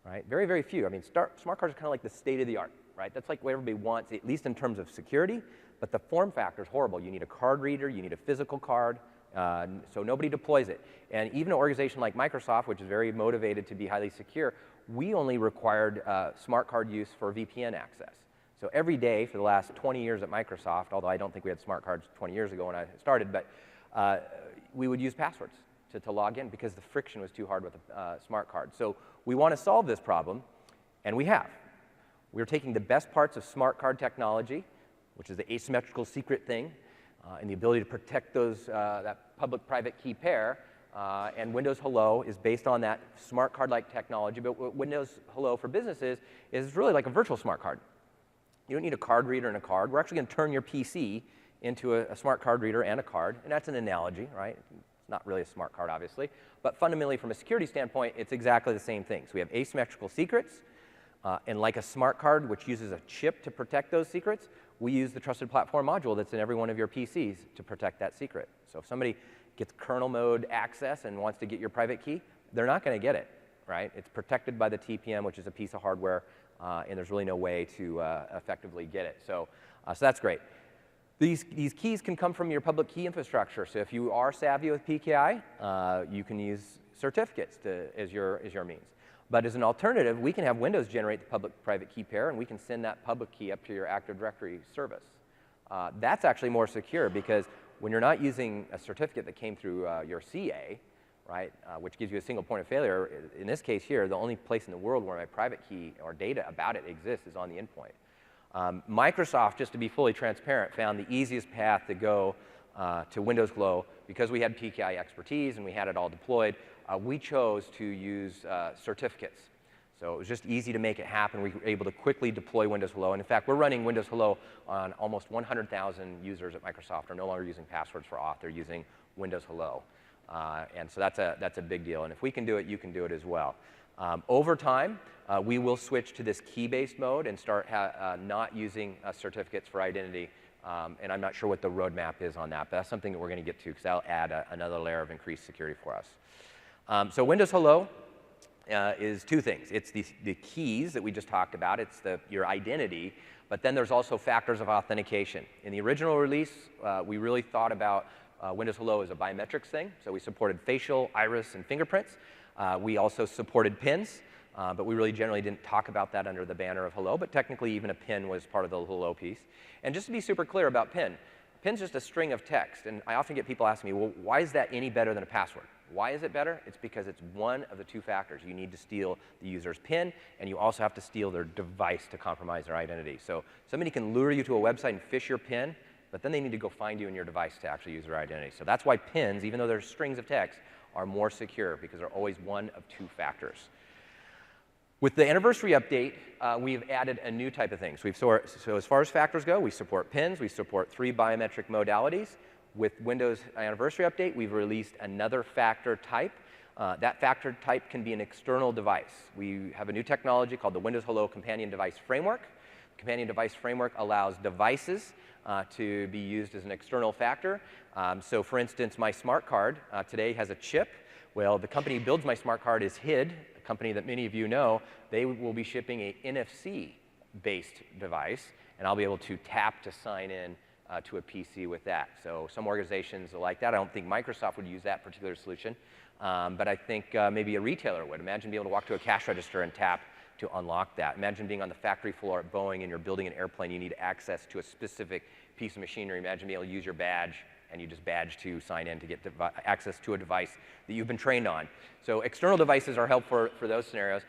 Right? Very, very few. I mean, smart cards are kind of like the state of the art. Right? That's like what everybody wants, at least in terms of security, but the form factor is horrible. You need a card reader, you need a physical card, So nobody deploys it. And even an organization like Microsoft, which is very motivated to be highly secure, we only required smart card use for VPN access. So every day for the last 20 years at Microsoft, although I don't think we had smart cards 20 years ago when I started, but we would use passwords to log in because the friction was too hard with a smart card. So we want to solve this problem, and we have. We're taking the best parts of smart card technology, which is the asymmetrical secret thing, and the ability to protect those, that public-private key pair, and Windows Hello is based on that smart card-like technology, but what Windows Hello for businesses is really like a virtual smart card. You don't need a card reader and a card. We're actually going to turn your PC into a smart card reader and a card, and that's an analogy, right? It's not really a smart card, obviously, but fundamentally from a security standpoint, it's exactly the same thing. So we have asymmetrical secrets, and like a smart card, which uses a chip to protect those secrets, we use the Trusted Platform module that's in every one of your PCs to protect that secret. So if somebody gets kernel mode access and wants to get your private key, they're not going to get it, right? It's protected by the TPM, which is a piece of hardware, and there's really no way to effectively get it. So that's great. These keys can come from your public key infrastructure. So if you are savvy with PKI, you can use certificates as your means. But as an alternative, we can have Windows generate the public-private key pair, and we can send that public key up to your Active Directory service. That's actually more secure because when you're not using a certificate that came through your CA, right, which gives you a single point of failure, in this case here, the only place in the world where my private key or data about it exists is on the endpoint. Microsoft, just to be fully transparent, found the easiest path to go to Windows Hello because we had PKI expertise and we had it all deployed. We chose to use certificates. So it was just easy to make it happen. We were able to quickly deploy Windows Hello. And in fact, we're running Windows Hello on almost 100,000 users at Microsoft are no longer using passwords for auth. They're using Windows Hello. And so that's a big deal. And if we can do it, you can do it as well. Over time, we will switch to this key-based mode and start not using certificates for identity. And I'm not sure what the roadmap is on that, but that's something that we're going to get to because that'll add another layer of increased security for us. So Windows Hello is two things. It's the keys that we just talked about. It's your identity. But then there's also factors of authentication. In the original release, we really thought about Windows Hello as a biometrics thing. So we supported facial, iris, and fingerprints. We also supported pins. But we really generally didn't talk about that under the banner of Hello. But technically, even a pin was part of the Hello piece. And just to be super clear about pin, pin's just a string of text. And I often get people asking me, well, why is that any better than a password? Why is it better? It's because it's one of the two factors. You need to steal the user's PIN, and you also have to steal their device to compromise their identity. So somebody can lure you to a website and phish your PIN, but then they need to go find you in your device to actually use their identity. So that's why PINs, even though they're strings of text, are more secure, because they're always one of two factors. With the anniversary update, we've added a new type of thing. So as far as factors go, we support PINs. We support 3 biometric modalities. With Windows Anniversary Update, we've released another factor type. That factor type can be an external device. We have a new technology called the Windows Hello Companion Device Framework. The Companion Device Framework allows devices to be used as an external factor. So for instance, my smart card today has a chip. Well, the company who builds my smart card is HID, a company that many of you know. They will be shipping a NFC-based device, and I'll be able to tap to sign in to a PC with that. So some organizations are like that. I don't think Microsoft would use that particular solution, but I think maybe a retailer would. Imagine being able to walk to a cash register and tap to unlock that. Imagine being on the factory floor at Boeing and you're building an airplane. You need access to a specific piece of machinery. Imagine being able to use your badge and you just badge to sign in to get access to a device that you've been trained on. So external devices are helpful for those scenarios.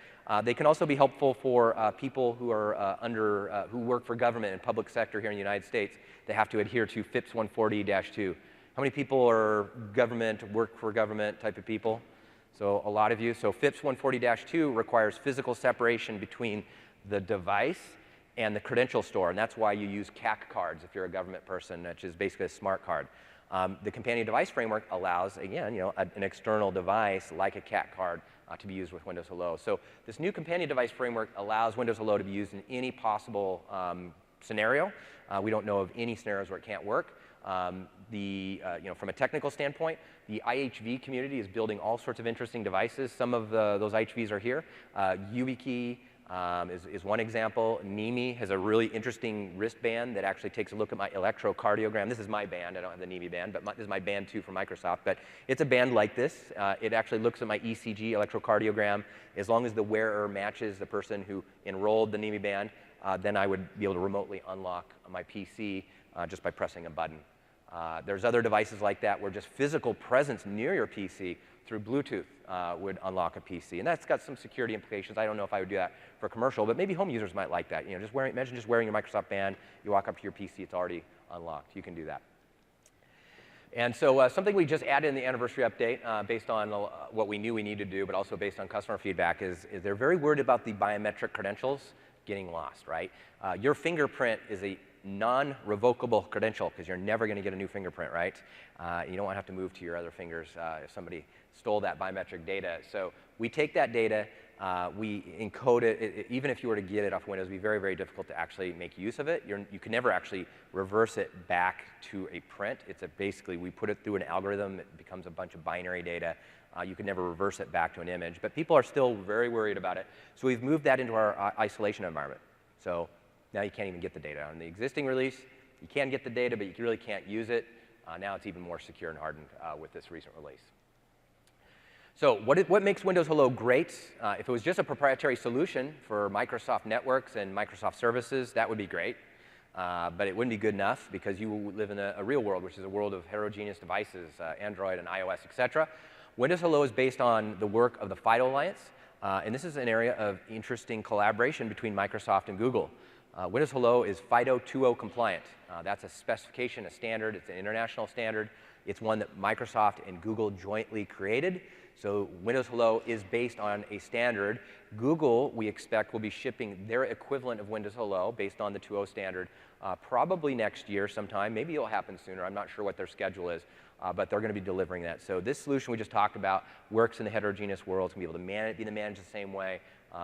They can also be helpful for people who are who work for government and public sector here in the United States. They have to adhere to FIPS 140-2. How many people are government, work for government type of people? So a lot of you. So FIPS 140-2 requires physical separation between the device and the credential store, and that's why you use CAC cards if you're a government person, which is basically a smart card. The Companion Device Framework allows, again, an external device like a CAC card to be used with Windows Hello. So this new Companion Device Framework allows Windows Hello to be used in any possible scenario. We don't know of any scenarios where it can't work. From a technical standpoint, the IHV community is building all sorts of interesting devices. Some of those IHVs are here. YubiKey, is one example. NIMI has a really interesting wristband that actually takes a look at my electrocardiogram. This is my band. I don't have the NIMI band, but this is my band too from Microsoft. But it's a band like this. It actually looks at my ECG, electrocardiogram. As long as the wearer matches the person who enrolled the NIMI band, then I would be able to remotely unlock my PC just by pressing a button. There's other devices like that where just physical presence near your PC through Bluetooth would unlock a PC. And that's got some security implications. I don't know if I would do that for commercial, but maybe home users might like that. You know, imagine just wearing your Microsoft band, you walk up to your PC, it's already unlocked. You can do that. And so something we just added in the anniversary update based on what we knew we needed to do, but also based on customer feedback, is they're very worried about the biometric credentials getting lost, right? Your fingerprint is a non-revocable credential because you're never going to get a new fingerprint, right? You don't want to have to move to your other fingers if somebody stole that biometric data. So we take that data, we encode it. Even if you were to get it off Windows, it would be very, very difficult to actually make use of it. You can never actually reverse it back to a print. Basically, we put it through an algorithm. It becomes a bunch of binary data. You can never reverse it back to an image. But people are still very worried about it. So we've moved that into our isolation environment. So now you can't even get the data. On the existing release, you can get the data, but you really can't use it. Now it's even more secure and hardened with this recent release. So what makes Windows Hello great? If it was just a proprietary solution for Microsoft networks and Microsoft services, that would be great. But it wouldn't be good enough because you live in a real world, which is a world of heterogeneous devices, Android and iOS, et cetera. Windows Hello is based on the work of the FIDO Alliance. And this is an area of interesting collaboration between Microsoft and Google. Windows Hello is FIDO 2.0 compliant. That's a specification, a standard. It's an international standard. It's one that Microsoft and Google jointly created. So Windows Hello is based on a standard. Google, we expect, will be shipping their equivalent of Windows Hello based on the 2.0 standard probably next year sometime. Maybe it'll happen sooner. I'm not sure what their schedule is, but they're going to be delivering that. So this solution we just talked about works in the heterogeneous world. It's going to be able to be managed the same way.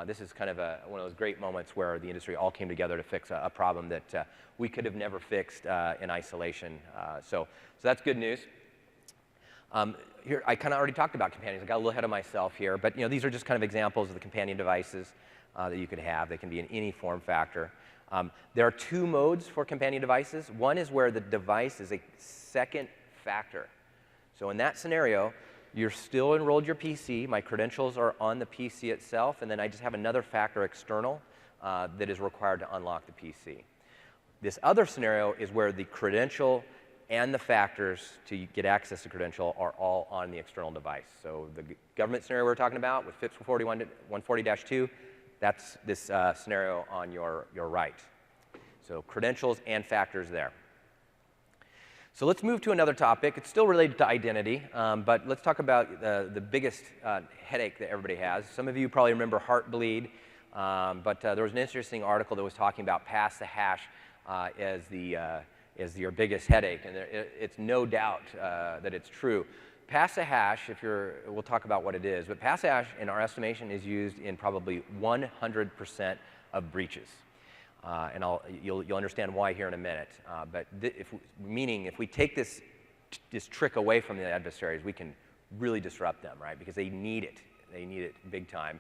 This is kind of one of those great moments where the industry all came together to fix a problem that we could have never fixed in isolation. So that's good news. Here, I kind of already talked about companions. I got a little ahead of myself here, but these are just kind of examples of the companion devices that you could have. They can be in any form factor. There are two modes for companion devices. One is where the device is a second factor. So in that scenario, you're still enrolled your PC. My credentials are on the PC itself, and then I just have another factor external that is required to unlock the PC. This other scenario is where the credential and the factors to get access to credential are all on the external device. So the government scenario we're talking about with FIPS 140-2, that's this scenario on your right. So credentials and factors there. So let's move to another topic. It's still related to identity, but let's talk about the biggest headache that everybody has. Some of you probably remember Heartbleed, but there was an interesting article that was talking about pass the hash as your biggest headache, and it's no doubt that it's true. Pass the hash, we'll talk about what it is, but pass the hash, in our estimation, is used in probably 100% of breaches. And you'll understand why here in a minute. But if we take this trick away from the adversaries, we can really disrupt them, right? Because they need it. They need it big time.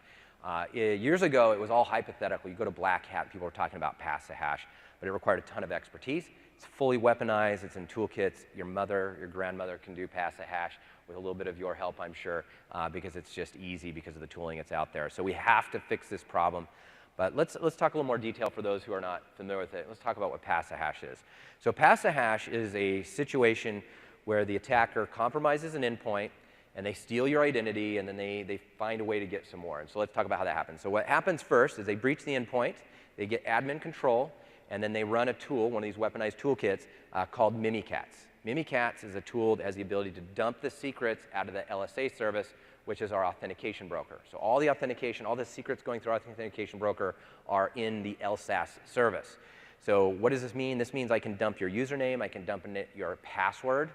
Years ago, it was all hypothetical. You go to Black Hat, people were talking about pass the hash, but it required a ton of expertise. It's fully weaponized. It's in toolkits. Your mother, your grandmother can do pass the hash with a little bit of your help, I'm sure, because it's just easy because of the tooling that's out there. So we have to fix this problem. But let's talk a little more detail for those who are not familiar with it. Let's talk about what pass the hash is. So pass the hash is a situation where the attacker compromises an endpoint and they steal your identity, and then they find a way to get some more. And so let's talk about how that happens. So what happens first is they breach the endpoint, they get admin control, and then they run a tool, one of these weaponized toolkits, called Mimikatz. Mimikatz is a tool that has the ability to dump the secrets out of the LSA service, which is our authentication broker. So all the authentication, all the secrets going through our authentication broker are in the LSAS service. So what does this mean? This means I can dump your username, I can dump your password,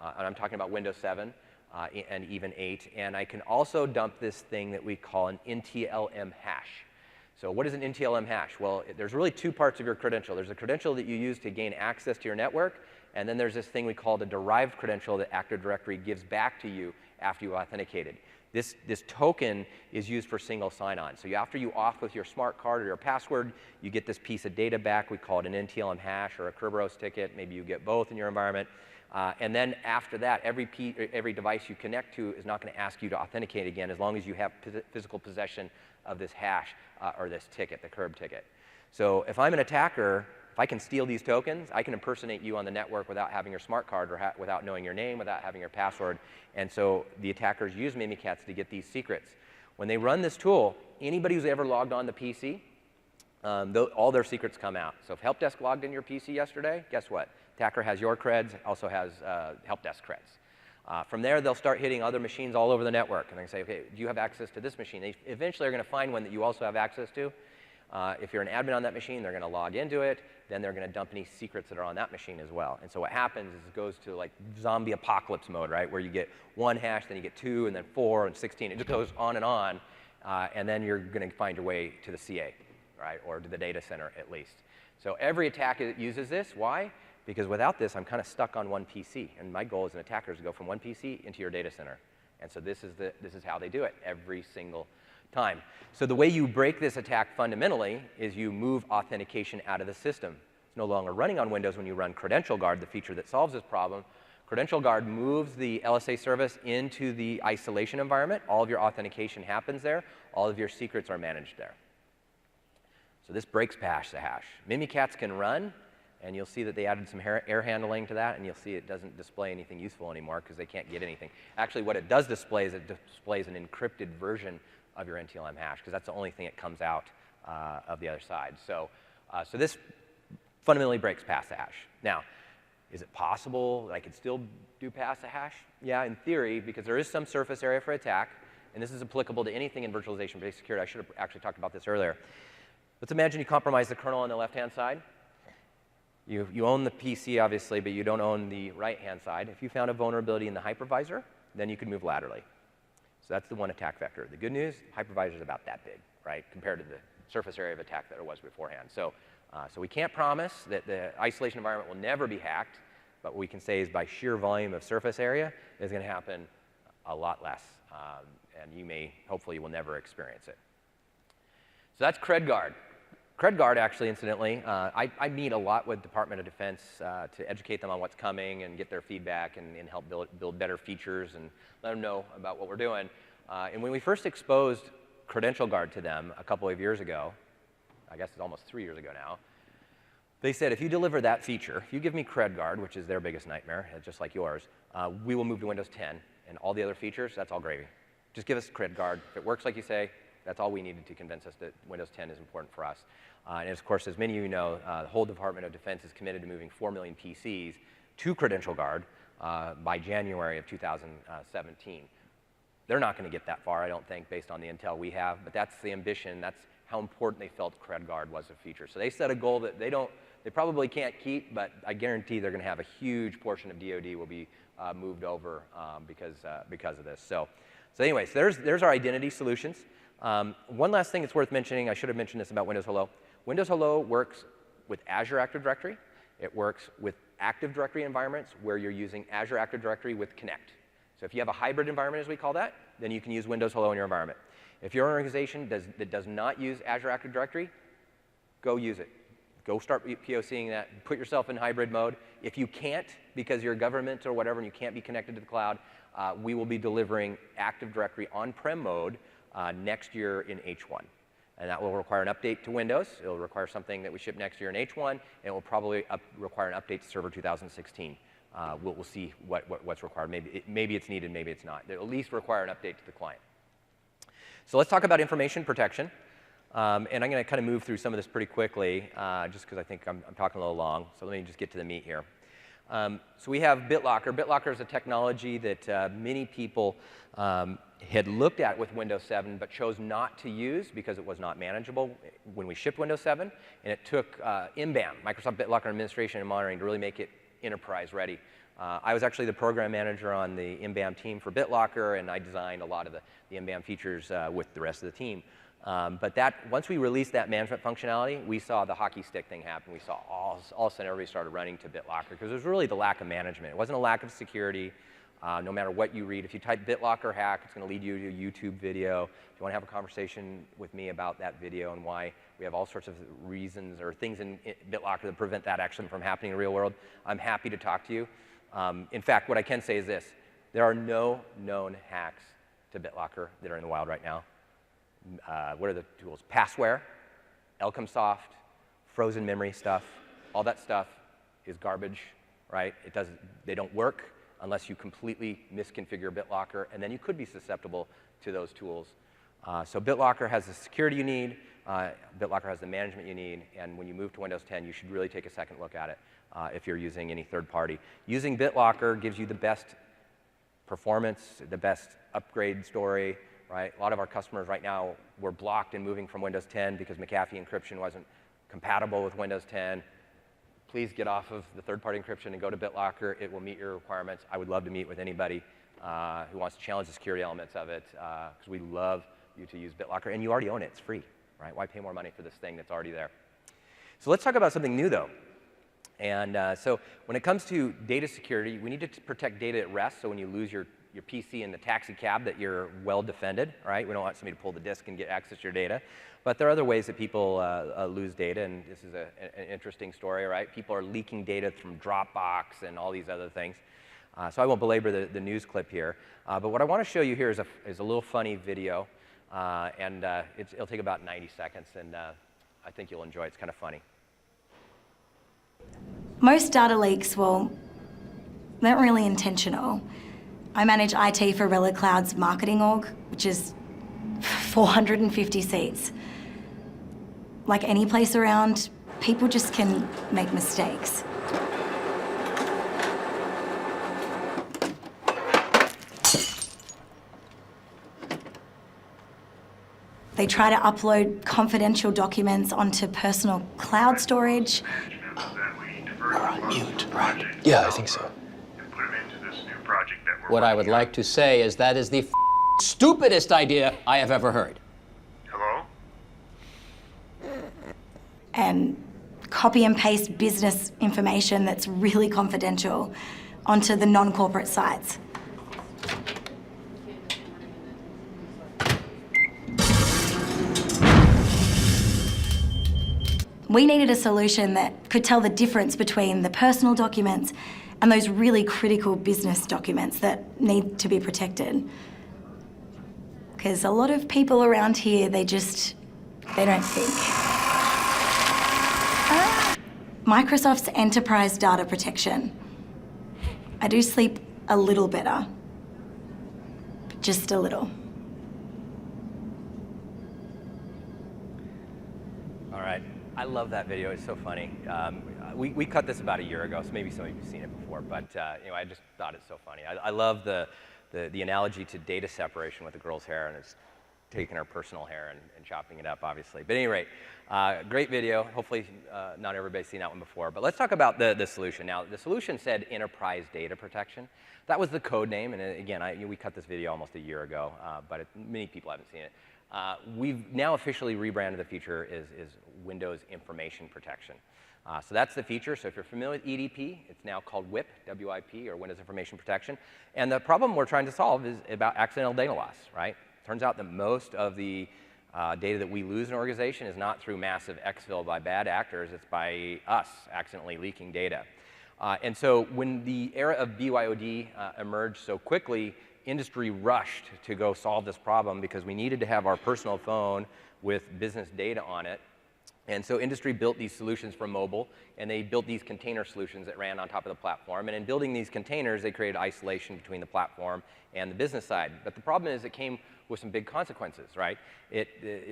and I'm talking about Windows 7 and even 8, and I can also dump this thing that we call an NTLM hash. So what is an NTLM hash? Well, there's really two parts of your credential. There's a credential that you use to gain access to your network, and then there's this thing we call the derived credential that Active Directory gives back to you after you authenticated. This token is used for single sign-on. So after you auth with your smart card or your password, you get this piece of data back. We call it an NTLM hash or a Kerberos ticket. Maybe you get both in your environment. And then after that, every device you connect to is not going to ask you to authenticate again as long as you have physical possession of this hash or this ticket, the Kerb ticket. So if I'm an attacker, if I can steal these tokens, I can impersonate you on the network without having your smart card or without knowing your name, without having your password. And so the attackers use Mimikatz to get these secrets. When they run this tool, anybody who's ever logged on the PC, all their secrets come out. So if help desk logged in your PC yesterday, guess what? Attacker has your creds, also has help desk creds. From there, they'll start hitting other machines all over the network. And they say, OK, do you have access to this machine? They eventually are going to find one that you also have access to. If you're an admin on that machine, they're going to log into it. Then they're going to dump any secrets that are on that machine as well. And so what happens is it goes to like zombie apocalypse mode, right, where you get 1 hash, then you get 2, and then 4, and 16. It just goes on. And then you're going to find your way to the CA, right, or to the data center at least. So every attacker uses this. Why? Because without this, I'm kind of stuck on one PC. And my goal as an attacker is to go from one PC into your data center. And so this is how they do it every single time. So the way you break this attack fundamentally is you move authentication out of the system. It's no longer running on Windows when you run Credential Guard, the feature that solves this problem. Credential Guard moves the LSA service into the isolation environment. All of your authentication happens there. All of your secrets are managed there. So this breaks hash to hash. Mimikatz can run, and you'll see that they added some air handling to that, and you'll see it doesn't display anything useful anymore because they can't get anything. Actually, what it does display is it displays an encrypted version of your NTLM hash, because that's the only thing that comes out of the other side. So this fundamentally breaks pass the hash. Now, is it possible that I could still do pass the hash? Yeah, in theory, because there is some surface area for attack, and this is applicable to anything in virtualization-based security. I should have actually talked about this earlier. Let's imagine you compromise the kernel on the left-hand side. You own the PC, obviously, but you don't own the right-hand side. If you found a vulnerability in the hypervisor, then you could move laterally. So that's the one attack vector. The good news, hypervisor is about that big, right, compared to the surface area of attack that it was beforehand. So we can't promise that the isolation environment will never be hacked, but what we can say is by sheer volume of surface area, it's going to happen a lot less, and hopefully you will never experience it. So that's CredGuard. CredGuard, actually, incidentally, I meet a lot with Department of Defense to educate them on what's coming and get their feedback and help build better features and let them know about what we're doing. And when we first exposed Credential Guard to them a couple of years ago, I guess it's almost 3 years ago now, they said, if you deliver that feature, if you give me CredGuard, which is their biggest nightmare, just like yours, we will move to Windows 10. And all the other features, that's all gravy. Just give us CredGuard. If it works like you say, that's all we needed to convince us that Windows 10 is important for us. And of course, as many of you know, the whole Department of Defense is committed to moving 4 million PCs to Credential Guard by January of 2017. They're not going to get that far, I don't think, based on the intel we have, but that's the ambition. That's how important they felt CredGuard was a feature. So they set a goal that they probably can't keep, but I guarantee they're going to have a huge portion of DoD will be moved over because of this. So anyways, there's our identity solutions. One last thing that's worth mentioning, I should have mentioned this about Windows Hello. Windows Hello works with Azure Active Directory. It works with Active Directory environments where you're using Azure Active Directory with Connect. So if you have a hybrid environment, as we call that, then you can use Windows Hello in your environment. If you're an organization that does not use Azure Active Directory, go use it. Go start POCing that. Put yourself in hybrid mode. If you can't, because you're a government or whatever and you can't be connected to the cloud, we will be delivering Active Directory on-prem mode next year in H1. And that will require an update to Windows. It will require something that we ship next year in H1, and it will probably require an update to Server 2016. We'll see what's required. Maybe it's needed, maybe it's not. It'll at least require an update to the client. So let's talk about information protection. And I'm going to kind of move through some of this pretty quickly, just because I think I'm talking a little long. So let me just get to the meat here. So we have BitLocker. BitLocker is a technology that many people had looked at with Windows 7, but chose not to use because it was not manageable when we shipped Windows 7. And it took MBAM, Microsoft BitLocker Administration and Monitoring, to really make it enterprise ready. I was actually the program manager on the MBAM team for BitLocker, and I designed a lot of the MBAM features with the rest of the team. But once we released that management functionality, we saw the hockey stick thing happen. We saw all of a sudden everybody started running to BitLocker because it was really the lack of management. It wasn't a lack of security. No matter what you read, if you type BitLocker hack, it's going to lead you to a YouTube video. If you want to have a conversation with me about that video and why we have all sorts of reasons or things in BitLocker that prevent that actually from happening in the real world, I'm happy to talk to you. In fact, what I can say is this. There are no known hacks to BitLocker that are in the wild right now. What are the tools? Passware, Elcomsoft, frozen memory stuff. All that stuff is garbage, right? They don't work unless you completely misconfigure BitLocker, and then you could be susceptible to those tools. So BitLocker has the security you need, BitLocker has the management you need, and when you move to Windows 10, you should really take a second look at it if you're using any third party. Using BitLocker gives you the best performance, the best upgrade story, right? A lot of our customers right now were blocked in moving from Windows 10 because McAfee encryption wasn't compatible with Windows 10. Please get off of the third-party encryption and go to BitLocker. It will meet your requirements. I would love to meet with anybody who wants to challenge the security elements of it, because we love you to use BitLocker. And you already own it. It's free, right? Why pay more money for this thing that's already there? So let's talk about something new, though. And so when it comes to data security, we need to protect data at rest, so when you lose your PC in the taxi cab that you're well defended, right? We don't want somebody to pull the disk and get access to your data. But there are other ways that people lose data, and this is an interesting story, right? People are leaking data from Dropbox and all these other things. So I won't belabor the news clip here. But what I want to show you here is a little funny video, and it'll take about 90 seconds, and I think you'll enjoy it. It's kind of funny. Most data leaks, well, they're not really intentional. I manage IT for Rela Cloud's marketing org, which is 450 seats. Like any place around, people just can make mistakes. They try to upload confidential documents onto personal cloud storage. We're on mute, right? Yeah, I think so. What I would like to say is that is the stupidest idea I have ever heard. Hello? And copy and paste business information that's really confidential onto the non-corporate sites. We needed a solution that could tell the difference between the personal documents and those really critical business documents that need to be protected. Because a lot of people around here, they don't think. Microsoft's enterprise data protection. I do sleep a little better, but just a little. All right. I love that video. It's so funny. We cut this about a year ago, so maybe some of you have seen it before, but I just thought it's so funny. I love the analogy to data separation with the girl's hair, and it's taking her personal hair and chopping it up, obviously. But at any rate, great video. Hopefully not everybody's seen that one before. But let's talk about the solution. Now, the solution said enterprise data protection. That was the code name, and again, we cut this video almost a year ago, but many people haven't seen it. We've now officially rebranded the feature is Windows Information Protection. So that's the feature. So if you're familiar with EDP, it's now called WIP, W-I-P, or Windows Information Protection. And the problem we're trying to solve is about accidental data loss, right? Turns out that most of the data that we lose in an organization is not through massive exfil by bad actors. It's by us accidentally leaking data. And so when the era of BYOD emerged so quickly, industry rushed to go solve this problem because we needed to have our personal phone with business data on it. And so industry built these solutions for mobile, and they built these container solutions that ran on top of the platform. And in building these containers, they created isolation between the platform and the business side. But the problem is it came with some big consequences, right?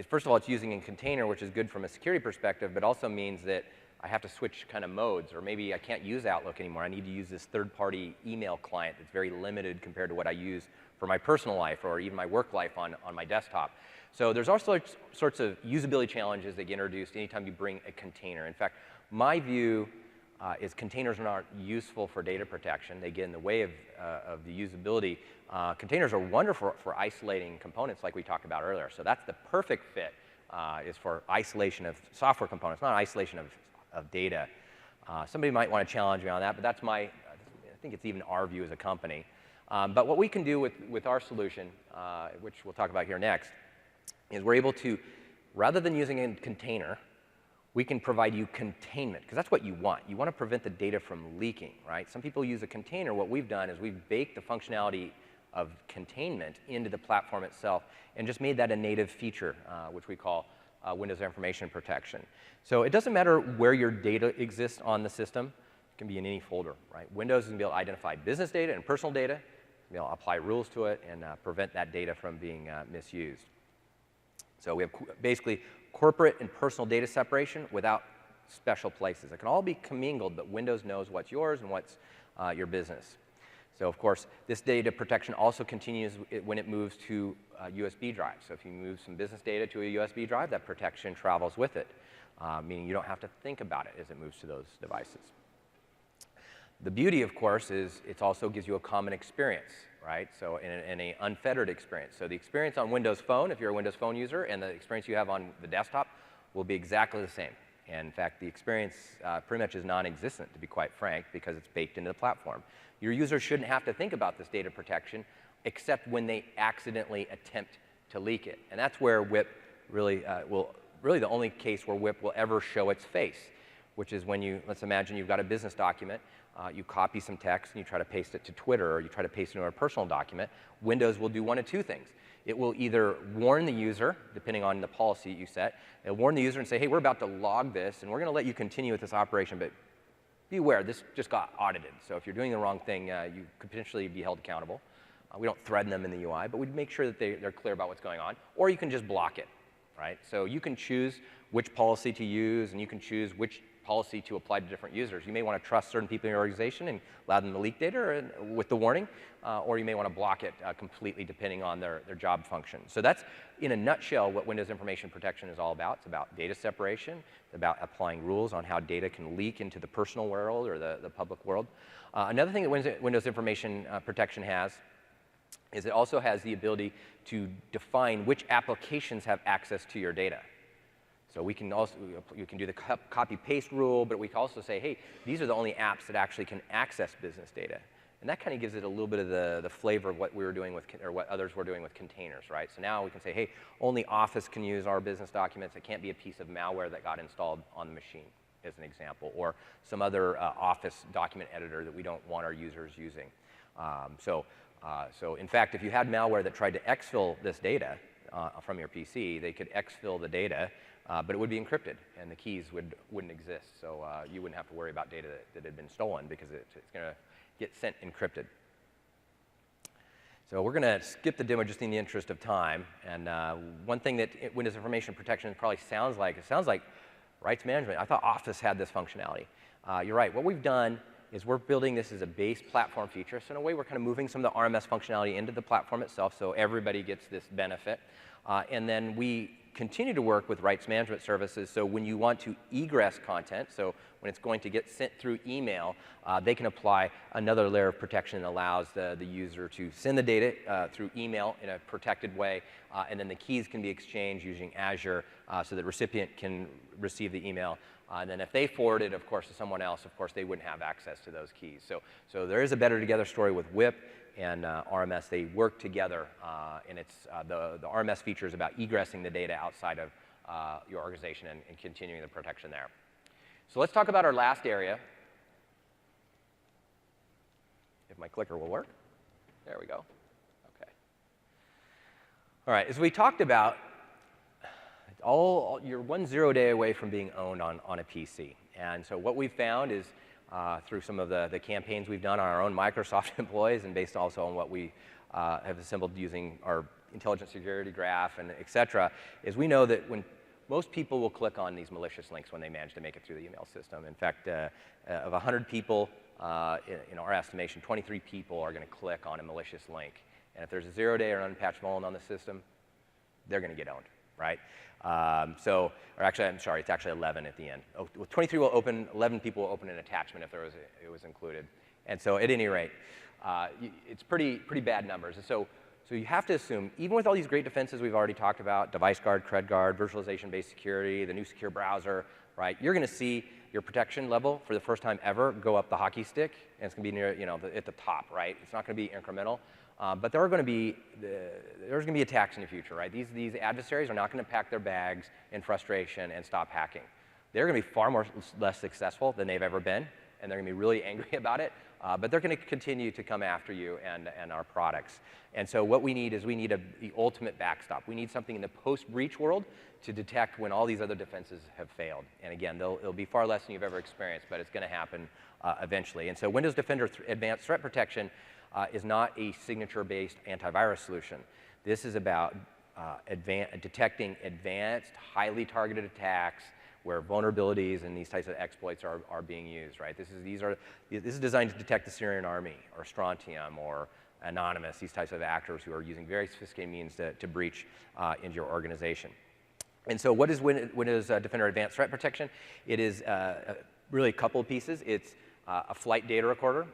First of all, it's using a container, which is good from a security perspective, but also means that I have to switch kind of modes, or maybe I can't use Outlook anymore. I need to use this third-party email client that's very limited compared to what I use for my personal life or even my work life on my desktop. So there's all sorts of usability challenges that get introduced anytime you bring a container. In fact, my view is containers are not useful for data protection. They get in the way of the usability. Containers are wonderful for isolating components like we talked about earlier. So that's the perfect fit is for isolation of software components, not isolation of data. Somebody might want to challenge me on that, but that's I think it's even our view as a company. But what we can do with our solution, which we'll talk about here next, is we're able to, rather than using a container, we can provide you containment, because that's what you want. You want to prevent the data from leaking, right? Some people use a container. What we've done is we've baked the functionality of containment into the platform itself and just made that a native feature, which we call Windows Information Protection. So it doesn't matter where your data exists on the system. It can be in any folder, right? Windows is going to be able to identify business data and personal data, be able to apply rules to it, and prevent that data from being misused. So we have basically corporate and personal data separation without special places. It can all be commingled, but Windows knows what's yours and what's your business. So of course, this data protection also continues when it moves to USB drives. So if you move some business data to a USB drive, that protection travels with it, meaning you don't have to think about it as it moves to those devices. The beauty, of course, is it also gives you a common experience, right? So in an unfettered experience. So the experience on Windows Phone, if you're a Windows Phone user, and the experience you have on the desktop will be exactly the same. And in fact, the experience pretty much is non-existent, to be quite frank, because it's baked into the platform. Your users shouldn't have to think about this data protection except when they accidentally attempt to leak it. And that's where WIP really really the only case where WIP will ever show its face, which is when you, let's imagine you've got a business document, you copy some text and you try to paste it to Twitter, or you try to paste it into a personal document. Windows will do one of two things. It will either warn the user, depending on the policy you set, it'll warn the user and say, hey, we're about to log this, and we're going to let you continue with this operation, but beware, this just got audited. So if you're doing the wrong thing, you could potentially be held accountable. We don't threaten them in the UI, but we make sure that they're clear about what's going on. Or you can just block it, right? So you can choose which policy to use, and you can choose which policy to apply to different users. You may want to trust certain people in your organization and allow them to leak data with the warning, or you may want to block it completely depending on their job function. So that's, in a nutshell, what Windows Information Protection is all about. It's about data separation. It's about applying rules on how data can leak into the personal world or the public world. Another thing that Windows Information Protection has is it also has the ability to define which applications have access to your data. So we can also, you can do the copy-paste rule, but we can also say, hey, these are the only apps that actually can access business data. And that kind of gives it a little bit of the flavor of what we were doing with, or what others were doing with containers, right? So now we can say, hey, only Office can use our business documents. It can't be a piece of malware that got installed on the machine, as an example, or some other Office document editor that we don't want our users using. So in fact, if you had malware that tried to exfil this data from your PC, they could exfil the data, but it would be encrypted, and the keys wouldn't exist. So you wouldn't have to worry about data that had been stolen, because it's going to get sent encrypted. So we're going to skip the demo just in the interest of time. And one thing that Windows Information Protection probably sounds like, it sounds like rights management. I thought Office had this functionality. You're right. What we've done is we're building this as a base platform feature. So in a way, we're kind of moving some of the RMS functionality into the platform itself, so everybody gets this benefit. And then we continue to work with rights management services, so when you want to egress content, so when it's going to get sent through email, they can apply another layer of protection that allows the user to send the data through email in a protected way, and then the keys can be exchanged using Azure so the recipient can receive the email. And then if they forward it, of course, to someone else, of course, they wouldn't have access to those keys. So there is a better together story with WIP and RMS. They work together, and it's the RMS feature is about egressing the data outside of your organization and continuing the protection there. So let's talk about our last area. If my clicker will work. There we go. Okay. All right, as we talked about, you're 1 0 day away from being owned on a PC. And so what we've found is through some of the campaigns we've done on our own Microsoft employees, and based also on what we have assembled using our intelligent security graph and et cetera, is we know that when most people will click on these malicious links when they manage to make it through the email system. In fact, of 100 people, in our estimation, 23 people are going to click on a malicious link. And if there's a 0 day or an unpatched vulnerability on the system, they're going to get owned, right? Or actually, I'm sorry, it's actually 11 at the end. 23 will open, 11 people will open an attachment if it was included. And so at any rate, it's pretty bad numbers. And so you have to assume, even with all these great defenses we've already talked about, device guard, cred guard, virtualization-based security, the new secure browser, right? You're going to see your protection level for the first time ever go up the hockey stick, and it's going to be near, at the top, right? It's not going to be incremental. But there's going to be attacks in the future, right? These adversaries are not going to pack their bags in frustration and stop hacking. They're going to be far less successful than they've ever been, and they're going to be really angry about it. But they're going to continue to come after you and our products. And so what we need is the ultimate backstop. We need something in the post-breach world to detect when all these other defenses have failed. And again, it'll be far less than you've ever experienced, but it's going to happen eventually. And so Windows Defender Advanced Threat Protection is not a signature-based antivirus solution. This is about detecting advanced, highly targeted attacks where vulnerabilities and these types of exploits are being used, right? This is designed to detect the Syrian army or Strontium or Anonymous, these types of actors who are using very sophisticated means to breach into your organization. And so what is Windows Defender Advanced Threat Protection? It is really a couple of pieces. It's a flight data recorder.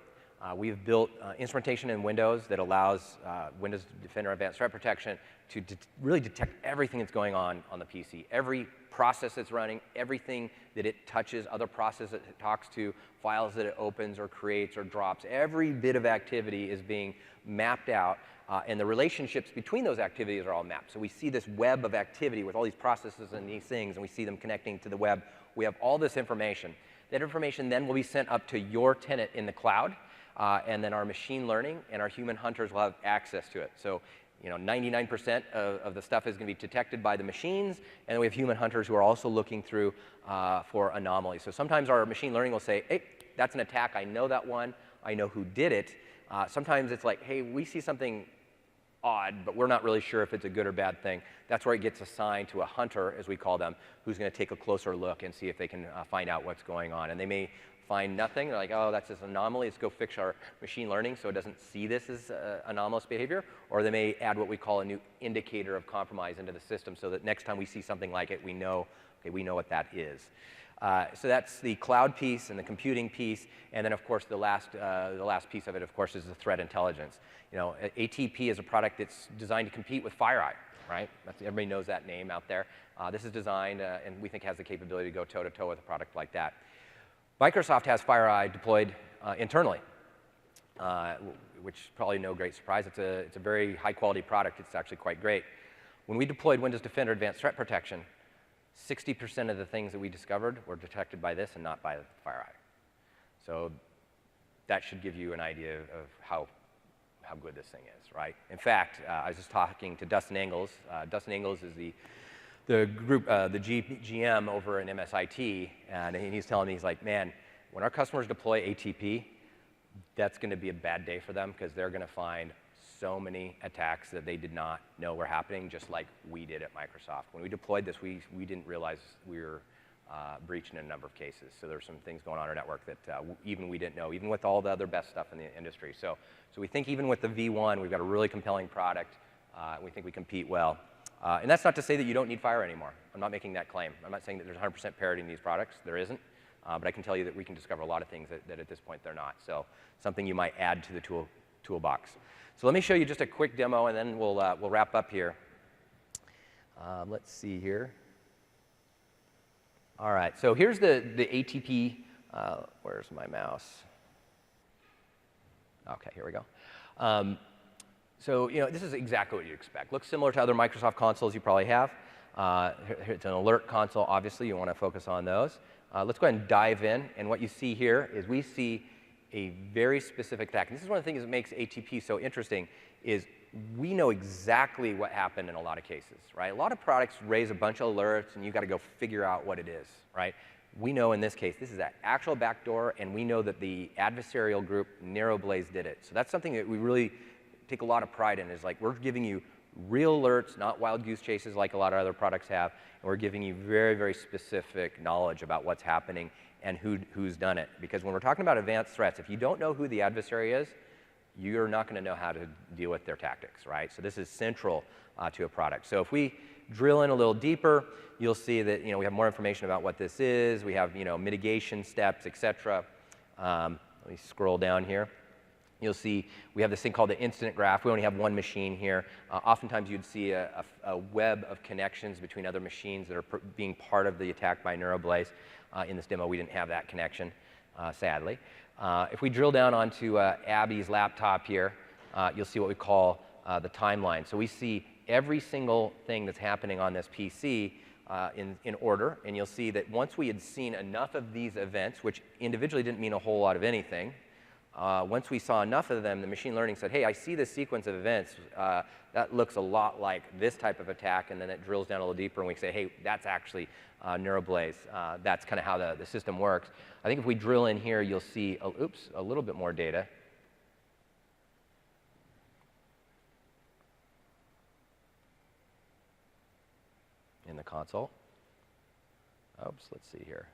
We've built instrumentation in Windows that allows Windows Defender Advanced Threat Protection to really detect everything that's going on the PC. Every process that's running, everything that it touches, other processes that it talks to, files that it opens or creates or drops. Every bit of activity is being mapped out, and the relationships between those activities are all mapped. So we see this web of activity with all these processes and these things, and we see them connecting to the web. We have all this information. That information then will be sent up to your tenant in the cloud, and then our machine learning and our human hunters will have access to it. So 99% of the stuff is going to be detected by the machines, and then we have human hunters who are also looking through for anomalies. So sometimes our machine learning will say, hey, that's an attack, I know that one, I know who did it. Sometimes it's like, hey, we see something odd, but we're not really sure if it's a good or bad thing. That's where it gets assigned to a hunter, as we call them, who's going to take a closer look and see if they can find out what's going on. And they may find nothing. They're like, oh, that's this anomaly. Let's go fix our machine learning so it doesn't see this as anomalous behavior. Or they may add what we call a new indicator of compromise into the system so that next time we see something like it, we know what that is. So that's the cloud piece and the computing piece, and then of course the last piece of it, of course, is the threat intelligence. ATP is a product that's designed to compete with FireEye, right? Everybody knows that name out there. This is designed, and we think has the capability to go toe-to-toe with a product like that. Microsoft has FireEye deployed internally, which is probably no great surprise. It's a very high-quality product. It's actually quite great. When we deployed Windows Defender Advanced Threat Protection, 60% of the things that we discovered were detected by this and not by FireEye. So that should give you an idea of how good this thing is, right? In fact, I was just talking to Dustin Engels. Dustin Engels is the group, the GM over in MSIT, and he's telling me, he's like, man, when our customers deploy ATP, that's going to be a bad day for them because they're going to find so many attacks that they did not know were happening, just like we did at Microsoft. When we deployed this, we didn't realize we were breached in a number of cases. So there's some things going on in our network that even we didn't know, even with all the other best stuff in the industry. So we think even with the V1, we've got a really compelling product. We think we compete well. And that's not to say that you don't need Fire anymore. I'm not making that claim. I'm not saying that there's 100% parity in these products. There isn't. But I can tell you that we can discover a lot of things that at this point they're not. So something you might add to the toolbox. So let me show you just a quick demo, and then we'll wrap up here. Let's see here. All right, so here's the ATP. Where's my mouse? OK, here we go. So this is exactly what you expect. Looks similar to other Microsoft consoles you probably have. It's an alert console, obviously. You want to focus on those. Let's go ahead and dive in. And what you see here is we see a very specific attack. And this is one of the things that makes ATP so interesting is we know exactly what happened in a lot of cases, right? A lot of products raise a bunch of alerts, and you've got to go figure out what it is, right? We know in this case, this is an actual backdoor, and we know that the adversarial group, NarrowBlaze, did it. So that's something that we really take a lot of pride in, is like we're giving you real alerts, not wild goose chases like a lot of other products have, and we're giving you very, very specific knowledge about what's happening and who's done it. Because when we're talking about advanced threats, if you don't know who the adversary is, you're not going to know how to deal with their tactics, right? So this is central to a product. So if we drill in a little deeper, you'll see that we have more information about what this is. We have mitigation steps, et cetera. Let me scroll down here. You'll see we have this thing called the incident graph. We only have one machine here. Oftentimes you'd see a web of connections between other machines that are being part of the attack by NarrowBlaze. In this demo, we didn't have that connection, sadly. If we drill down onto Abby's laptop here, you'll see what we call the timeline. So we see every single thing that's happening on this PC in order, and you'll see that once we had seen enough of these events, which individually didn't mean a whole lot of anything, once we saw enough of them, the machine learning said, hey, I see this sequence of events. That looks a lot like this type of attack, and then it drills down a little deeper, and we say, hey, that's actually Neuroblaze. That's kind of how the system works. I think if we drill in here, you'll see, a little bit more data. In the console. Oops, let's see here.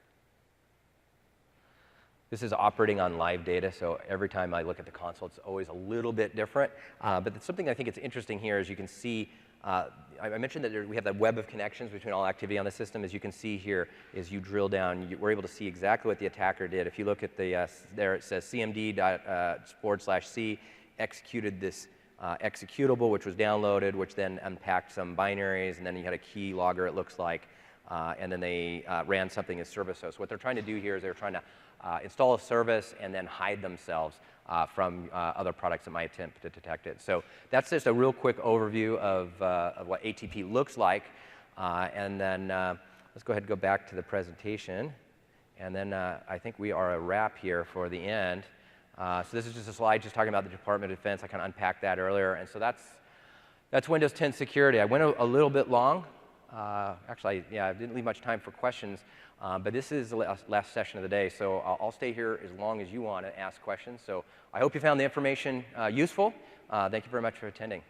This is operating on live data, so every time I look at the console, it's always a little bit different. But something I think it's interesting here is you can see, I mentioned that we have that web of connections between all activity on the system. As you can see here, as you drill down, we're able to see exactly what the attacker did. If you look at the, there it says cmd./c executed this executable, which was downloaded, which then unpacked some binaries, and then you had a key logger, it looks like, and then they ran something as service host. What they're trying to do here is they're trying to install a service and then hide themselves from other products that might attempt to detect it. So that's just a real quick overview of what ATP looks like. And then let's go ahead and go back to the presentation. And then I think we are a wrap here for the end. So this is just a slide just talking about the Department of Defense. I kind of unpacked that earlier. And so that's Windows 10 security. I went a little bit long. Actually, yeah, I didn't leave much time for questions. But this is the last session of the day. So I'll stay here as long as you want to ask questions. So I hope you found the information useful. Thank you very much for attending.